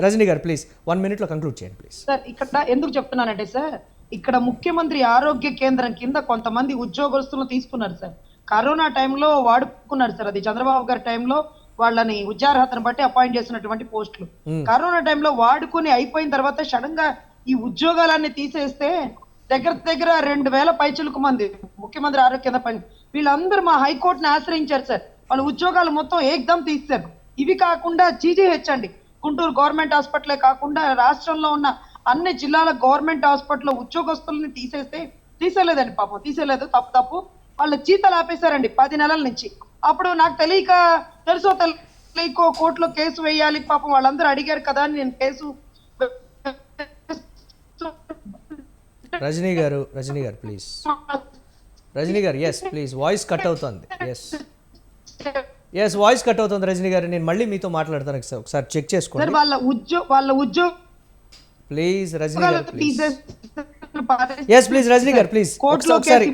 రజనీ గారు ప్లీజ్ 1 minute లో కంక్లూడ్ చేయండి ప్లీజ్. సార్ ఇక్కడ ఎందుకు చెప్తున్నానంటే సార్, ఇక్కడ ముఖ్యమంత్రి ఆరోగ్య కేంద్రం కింద కొంతమంది ఉద్యోగస్తులను తీసుకున్నారు సార్. కరోనా టైంలో వాడుకున్నారు సార్. అది చంద్రబాబు గారి టైంలో వాళ్ళని ఉద్యోగార్హతను బట్టి అపాయింట్ చేసినటువంటి పోస్టులు. కరోనా టైంలో వాడుకొని అయిపోయిన తర్వాత సడన్ గా ఈ ఉద్యోగాలన్నీ తీసేస్తే దగ్గర 2,000 పైచిలకు మంది ముఖ్యమంత్రి ఆరోగ్య కేంద్ర పని వీళ్ళందరూ మా హైకోర్టుని ఆశ్రయించారు సార్. వాళ్ళ ఉద్యోగాలు మొత్తం ఏకదం తీశారు. ఇవి కాకుండా జీజీహెచ్ అండి, గుంటూరు గవర్నమెంట్ హాస్పిటలే కాకుండా రాష్ట్రంలో ఉన్న అన్ని జిల్లాల గవర్నమెంట్ హాస్పిటల్లో ఉద్యోగస్తుల్ని తీసేయలేదండి. పాపం తీసేయలేదు, తప్పు వాళ్ళ జీతాలు ఆపేశారండి 10 నెలల నుంచి. అప్పుడు నాకు తెలుసో తెలియకో కోర్టులో కేసు వేయాలి, పాపం వాళ్ళందరూ అడిగారు కదా అని నేను కేసు. రజనీ గారు ప్లీజ్. రజనీ గారు ప్లీజ్ వాయిస్ కట్ అవుతుంది. వాయిస్ కట్ అవుతుంది రజనీ గారు. నేను మళ్ళీ మీతో మాట్లాడతాను, ఒకసారి చెక్ చేసుకోండి వాళ్ళ ఉద్యోగ ప్లీజ్. రజనీ గారు ప్లీజ్ రజనీ గారు ప్లీజ్ ఒకసారి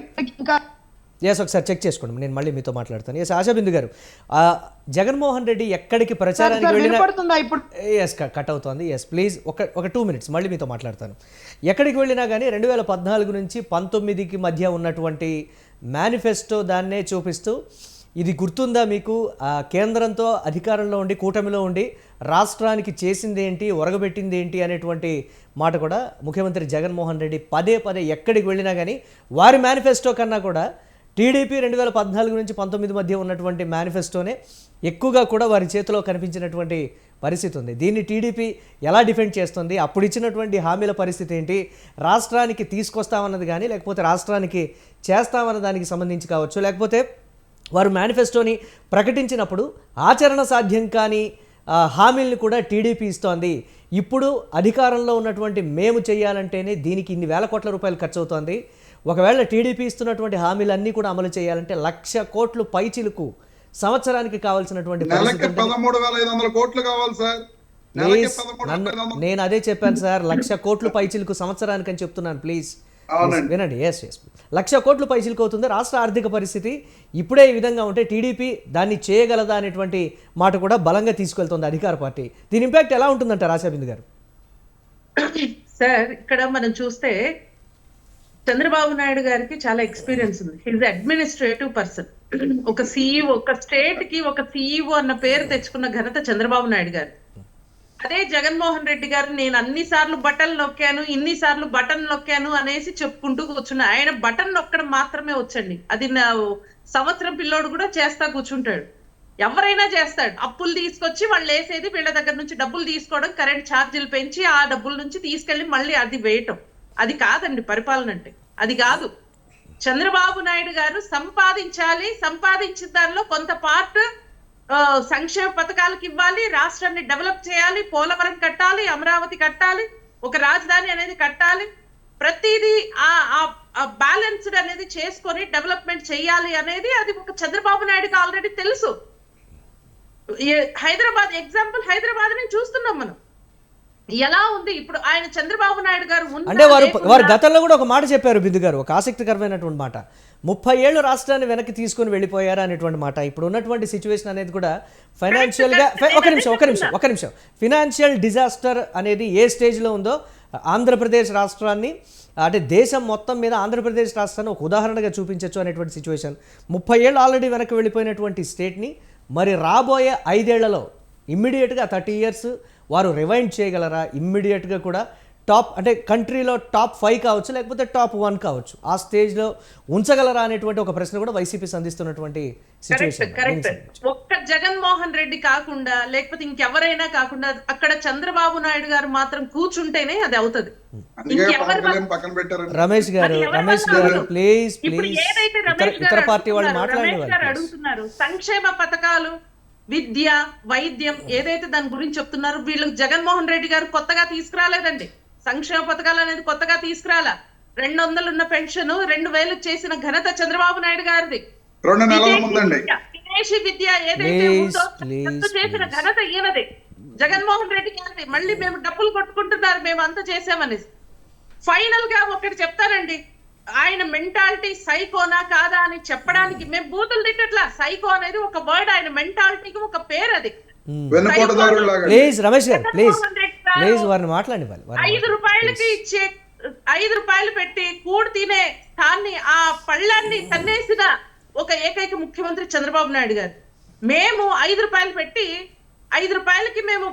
ఒకసారి చెక్ చేసుకోండి. నేను మళ్ళీ మీతో మాట్లాడతాను. ఆశాబిందు గారు, జగన్మోహన్ రెడ్డి ఎక్కడికి ప్రచారానికి వెళ్ళినా కట్ అవుతుంది. ప్లీజ్ ఒక 2 minutes మళ్ళీ మీతో మాట్లాడతాను. ఎక్కడికి వెళ్ళినా కానీ 2014 నుంచి 19కి మధ్య ఉన్నటువంటి మేనిఫెస్టో దాన్నే చూపిస్తూ, ఇది గుర్తుందా మీకు, కేంద్రంతో అధికారంలో ఉండి కూటమిలో ఉండి రాష్ట్రానికి చేసింది ఏంటి, ఒరగబెట్టింది ఏంటి అనేటువంటి మాట కూడా ముఖ్యమంత్రి జగన్మోహన్ రెడ్డి పదే ఎక్కడికి వెళ్ళినా కానీ వారి మేనిఫెస్టో కన్నా కూడా టీడీపీ 2014 నుంచి 19 మధ్య ఉన్నటువంటి మేనిఫెస్టోనే ఎక్కువగా కూడా వారి చేతిలో కనిపించినటువంటి పరిస్థితి ఉంది. దీన్ని టీడీపీ ఎలా డిఫెండ్ చేస్తుంది, అప్పుడు ఇచ్చినటువంటి హామీల పరిస్థితి ఏంటి, రాష్ట్రానికి తీసుకొస్తామన్నది కానీ లేకపోతే రాష్ట్రానికి చేస్తామన్న దానికి సంబంధించి కావచ్చు, లేకపోతే వారు మేనిఫెస్టోని ప్రకటించినప్పుడు ఆచరణ సాధ్యం కాని హామీలను కూడా టీడీపీ ఇస్తోంది. ఇప్పుడు అధికారంలో ఉన్నటువంటి మేము చేయాలంటేనే దీనికి ఇన్ని వేల కోట్ల రూపాయలు ఖర్చు అవుతోంది. ఒకవేళ టీడీపీ ఇస్తున్నటువంటి హామీలన్నీ కూడా అమలు చేయాలంటే 1,00,000 కోట్లు పైచిలుకు సంవత్సరానికి కావాల్సినటువంటి 13,500 కోట్లు కావాలి సార్. నెలకి ప్లీజ్ 13,500 నేను అదే చెప్పాను సార్, 1,00,000 కోట్లు పైచిలకు సంవత్సరానికి అని చెప్తున్నాను. ప్లీజ్ అవునండి. వినండి. ఎస్ 1,00,000 కోట్లు పైచిలకు అవుతుంది రాష్ట్ర ఆర్థిక పరిస్థితి. ఇప్పుడే ఈ విధంగా ఉంటే టీడీపీ దాన్ని చేయగలదా అనేటువంటి మాట కూడా బలంగా తీసుకెళ్తుంది అధికార పార్టీ. దీని ఇంపాక్ట్ ఎలా ఉంటుందంటారు ఆశాబిందు గారు? సార్ ఇక్కడ మనం చూస్తే చంద్రబాబు నాయుడు గారికి చాలా ఎక్స్పీరియన్స్ ఉంది. His administrative person. ఒక సిఇఓ, ఒక స్టేట్ కి ఒక సిఇఓ అన్న పేరు తెచ్చుకున్న ఘనత చంద్రబాబు నాయుడు గారు. అదే జగన్మోహన్ రెడ్డి గారు నేను అన్ని సార్లు బటన్ నొక్కాను, ఇన్ని సార్లు బటన్ నొక్కాను అనేసి చెప్పుకుంటూ కూర్చున్నా. ఆయన బటన్ నొక్కడం మాత్రమే వచ్చండి. అది నా సంవత్సరం పిల్లోడు కూడా చేస్తా కూర్చుంటాడు. ఎవరైనా చేస్తాడు. అప్పులు తీసుకొచ్చి వాళ్ళు వేసేది, వీళ్ళ దగ్గర నుంచి డబ్బులు తీసుకోవడం, కరెంట్ ఛార్జీలు పెంచి ఆ డబ్బుల నుంచి తీసుకెళ్లి మళ్ళీ అది వేయటం. అది కాదండి పరిపాలన అంటే. అది కాదు. చంద్రబాబు నాయుడు గారు సంపాదించాలి, సంపాదించిన దానిలో కొంత పార్ట్ సంక్షేమ పథకాలకు ఇవ్వాలి, రాష్ట్రాన్ని డెవలప్ చేయాలి, పోలవరం కట్టాలి, అమరావతి కట్టాలి, ఒక రాజధాని అనేది కట్టాలి, ప్రతిదీ ఆ బ్యాలెన్స్డ్ అనేది చేసుకొని డెవలప్మెంట్ చేయాలి అనేది అది ఒక చంద్రబాబు నాయుడుకి ఆల్రెడీ తెలుసు. హైదరాబాద్ ఎగ్జాంపుల్, హైదరాబాద్ ని చూస్తున్నాం మనం ఎలా ఉంది ఇప్పుడు. ఆయన చంద్రబాబు నాయుడు గారు అంటే వారు గతంలో కూడా ఒక మాట చెప్పారు బిందు గారు, ఒక ఆసక్తికరమైనటువంటి మాట. 30 ఏళ్ళు రాష్ట్రాన్ని వెనక్కి తీసుకొని వెళ్ళిపోయారు అనేటువంటి మాట. ఇప్పుడు ఉన్నటువంటి సిచ్యువేషన్ అనేది కూడా ఫైనాన్షియల్గా ఒక నిమిషం ఫినాన్షియల్ డిజాస్టర్ అనేది ఏ స్టేజ్లో ఉందో ఆంధ్రప్రదేశ్ రాష్ట్రాన్ని, అంటే దేశం మొత్తం మీద ఆంధ్రప్రదేశ్ రాష్ట్రాన్ని ఒక ఉదాహరణగా చూపించవచ్చు అనేటువంటి సిచ్యువేషన్. 30 ఏళ్ళు ఆల్రెడీ వెనక్కి వెళ్ళిపోయినటువంటి స్టేట్ని మరి రాబోయే 5 ఏళ్లలో ఇమ్మీడియట్గా 30 ఇయర్స్ వారు రివైండ్ చేయగలరా? ఇమ్మీడియట్గా కూడా టాప్, అంటే కంట్రీలో టాప్ 5 కావచ్చు, లేకపోతే టాప్ 1 కావచ్చు, ఆ స్టేజ్లో ఉంచగలరా అనేటువంటి ఒక ప్రశ్న కూడా వైసీపీ సంధిస్తున్నటువంటి సిచ్యువేషన్. కరెక్ట్. ఒక్క జగన్మోహన్ రెడ్డి కాకుండా లేకపోతే ఇంకెవరైనా కాకుండా అక్కడ చంద్రబాబు నాయుడు గారు మాత్రం కూర్చుంటేనే అది అవుతుంది. రమేష్ గారు ప్లీజ్ ఇతర పార్టీ వాళ్ళు అడుగుతున్నారు సంక్షేమ పథకాలు, విద్య, వైద్యం ఏదైతే దాని గురించి చెప్తున్నారు, వీళ్ళు జగన్మోహన్ రెడ్డి గారు కొత్తగా తీసుకురాలేదండి. సంక్షేమ పథకాలు అనేది కొత్తగా తీసుకురాలా. 200 ఉన్న పెన్షన్ 2,000 చేసిన ఘనత చంద్రబాబు నాయుడు గారిది. విదేశీ విద్య ఏదైతే ఉందో చేసిన ఘనత ఈయనది, జగన్మోహన్ రెడ్డి గారిది. మళ్ళీ మేము డబ్బులు కొట్టుకుంటున్నారు మేము అంత చేసామనేసి. ఫైనల్ గా ఒకటి చెప్తానండి, ఆయన మెంటాలిటీ సైకోనా కాదా అని చెప్పడానికి మేము బూతులు తిట్టట్లా. సైకో అనేది ఒక వర్డ్, ఆయన మెంటాలిటీకి ఒక పేరు. అది ప్లీజ్ రమేష్ గారు ప్లీజ్ వారిని మాట్లాడివ్వాలి. 5 రూపాయలకి ఇచ్చే 5 రూపాయలు పెట్టి కూడు తినే దాన్ని ఆ పళ్ళాన్ని తన్నేసిన ఒక ఏకైక ముఖ్యమంత్రి చంద్రబాబు నాయుడు గారు. మేము 5 రూపాయలు పెట్టి 5 రూపాయలకి మేము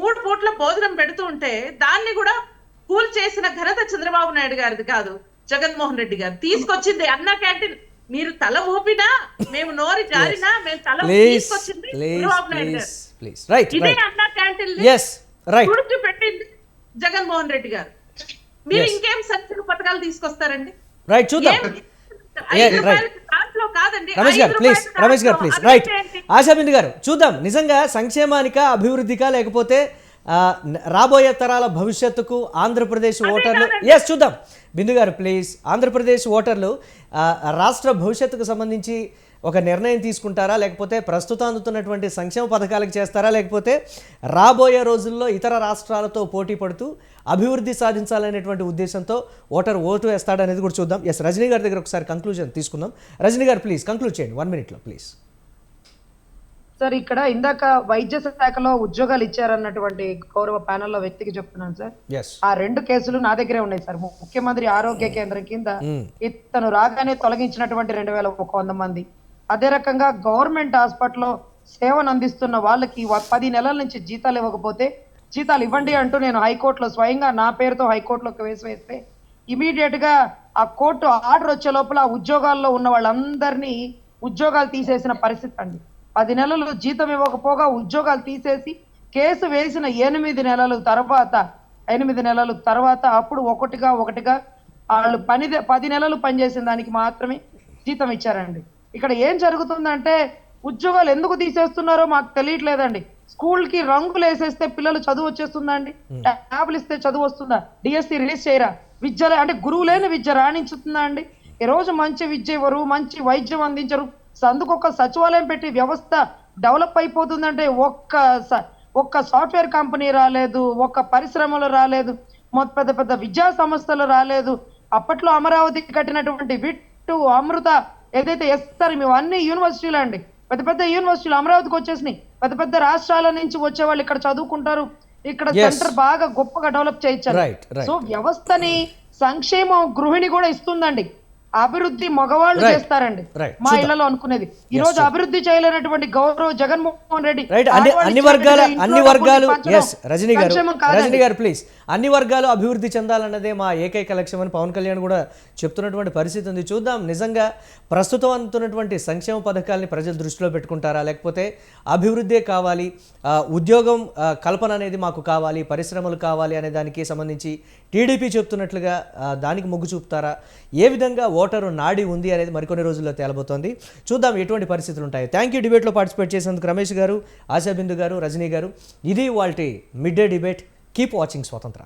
3 పూట్ల భోజనం పెడుతూ ఉంటే దాన్ని కూడా కూల్ చేసిన ఘనత చంద్రబాబు నాయుడు గారిది కాదు, జగన్మోహన్ రెడ్డి గారు. తీసుకొచ్చింది అన్న క్యాంటీన్. మీరు తల ఊపినా, మేము నోరి జారినా, మేము తల తీసుకొచ్చింది చంద్రబాబు నాయుడు గారు. ఇదే అన్న క్యాంటీన్ గురించి పెట్టింది జగన్మోహన్ రెడ్డి గారు. మీరు ఇంకేం సంక్షేమ పథకాలు తీసుకొస్తారండి? రమేష్ గారు ప్లీజ్ రైట్. ఆశాబిందు గారు చూద్దాం, నిజంగా సంక్షేమానికా అభివృద్ధికా లేకపోతే రాబోయే తరాల భవిష్యత్తుకు ఆంధ్రప్రదేశ్ ఓటర్లు చూద్దాం. బిందు గారు ప్లీజ్, ఆంధ్రప్రదేశ్ ఓటర్లు రాష్ట్ర భవిష్యత్తుకు సంబంధించి ఒక నిర్ణయం తీసుకుంటారా, లేకపోతే ప్రస్తుతం అందుతున్నటువంటి సంక్షేమ పథకాలకు చేస్తారా, లేకపోతే రాబోయే రోజుల్లో ఇతర రాష్ట్రాలతో పోటీ పడుతూ అభివృద్ధి సాధించాలనేటువంటి ఉద్దేశంతో ఓటు వేస్తాడనేది కూడా చూద్దాం. రజనీ గారి దగ్గర ఒకసారి కంక్లూజన్ తీసుకుందాం. రజనీ గారు ప్లీజ్ కంక్లూడ్ చేయండి 1 minute ప్లీజ్. సార్ ఇక్కడ ఇందాక వైద్య శాఖలో ఉద్యోగాలు ఇచ్చారన్నటువంటి గౌరవ ప్యానెల్లో వ్యక్తికి చెప్తున్నాను సార్, ఆ 2 కేసులు నా దగ్గరే ఉన్నాయి సార్. ముఖ్యమంత్రి ఆరోగ్య కేంద్రం కింద ఇతను రాగానే తొలగించినటువంటి 2,100 మంది. అదే రకంగా గవర్నమెంట్ హాస్పిటల్లో సేవను అందిస్తున్న వాళ్ళకి 10 నెలల నుంచి జీతాలు ఇవ్వకపోతే జీతాలు ఇవ్వండి అంటూ నేను హైకోర్టులో స్వయంగా నా పేరుతో హైకోర్టులోకి వేస్తే ఇమీడియట్ గా ఆ కోర్టు ఆర్డర్ వచ్చే లోపల ఉద్యోగాల్లో ఉన్న వాళ్ళందరినీ ఉద్యోగాలు తీసేసిన పరిస్థితి అండి. 10 నెలలు జీతం ఇవ్వకపోగా ఉద్యోగాలు తీసేసి కేసు వేసిన 8 నెలల తర్వాత అప్పుడు ఒకటిగా వాళ్ళు 10 నెలలు పనిచేసిన దానికి మాత్రమే జీతం ఇచ్చారండి. ఇక్కడ ఏం జరుగుతుందంటే ఉద్యోగాలు ఎందుకు తీసేస్తున్నారో మాకు తెలియట్లేదండి. స్కూల్ కి రంగులు వేసేస్తే పిల్లలు చదువు వచ్చేస్తుందండి, ట్యాబ్లు ఇస్తే చదువు వస్తుందా, డిఎస్సి రిలీజ్ చేయరా, విద్య అంటే గురువు లేని విద్య రాణించుతుందా అండి? ఈ రోజు మంచి విద్య ఇవ్వరు, మంచి వైద్యం అందించరు. అందుకు ఒక సచివాలయం పెట్టి వ్యవస్థ డెవలప్ అయిపోతుందంటే ఒక్క సాఫ్ట్వేర్ కంపెనీ రాలేదు, ఒక్క పరిశ్రమలు రాలేదు, పెద్ద పెద్ద విద్యా సంస్థలు రాలేదు. అప్పట్లో అమరావతికి కట్టినటువంటి విట్టు, అమృత, ఏదైతే ఎస్తారు ఇవన్నీ యూనివర్సిటీలు అండి. పెద్ద పెద్ద యూనివర్సిటీలు అమరావతికి వచ్చేసినాయి. పెద్ద పెద్ద రాష్ట్రాల నుంచి వచ్చే వాళ్ళు ఇక్కడ చదువుకుంటారు. ఇక్కడ సెంటర్ బాగా గొప్పగా డెవలప్ చేయించారు. సో వ్యవస్థని సంక్షేమం గృహిణి కూడా ఇస్తుందండి. అభివృద్ధి మగవాళ్ళు చేస్తారండి. మా ఇళ్లలో అనుకునేది ఈ రోజు అభివృద్ధి చేయలేనటువంటి గౌరవ్ జగన్మోహన్ రెడ్డి అన్ని వర్గాలు రజనీ గారు ప్లీజ్ అన్ని వర్గాలు అభివృద్ధి చెందాలన్నదే మా ఏకైక లక్ష్యం అని పవన్ కళ్యాణ్ కూడా చెప్తున్నటువంటి పరిస్థితి ఉంది. చూద్దాం నిజంగా ప్రస్తుతం అందుతున్నటువంటి సంక్షేమ పథకాలని ప్రజలు దృష్టిలో పెట్టుకుంటారా, లేకపోతే అభివృద్ధే కావాలి, ఉద్యోగం కల్పన అనేది మాకు కావాలి, పరిశ్రమలు కావాలి అనే దానికి సంబంధించి టీడీపీ చెప్తున్నట్లుగా దానికి మొగ్గు చూపుతారా, ఏ విధంగా ఓటరు నాడి ఉంది అనేది మరికొన్ని రోజుల్లో తేలబోతోంది. చూద్దాం ఎటువంటి పరిస్థితులు ఉంటాయి. థ్యాంక్ యూ డిబేట్లో పార్టిసిపేట్ చేసినందుకు రమేష్ గారు, ఆశాబిందు గారు, రజనీ గారు. ఇది వాళ్ళ mid day debate. Keep watching స్వతంత్ర.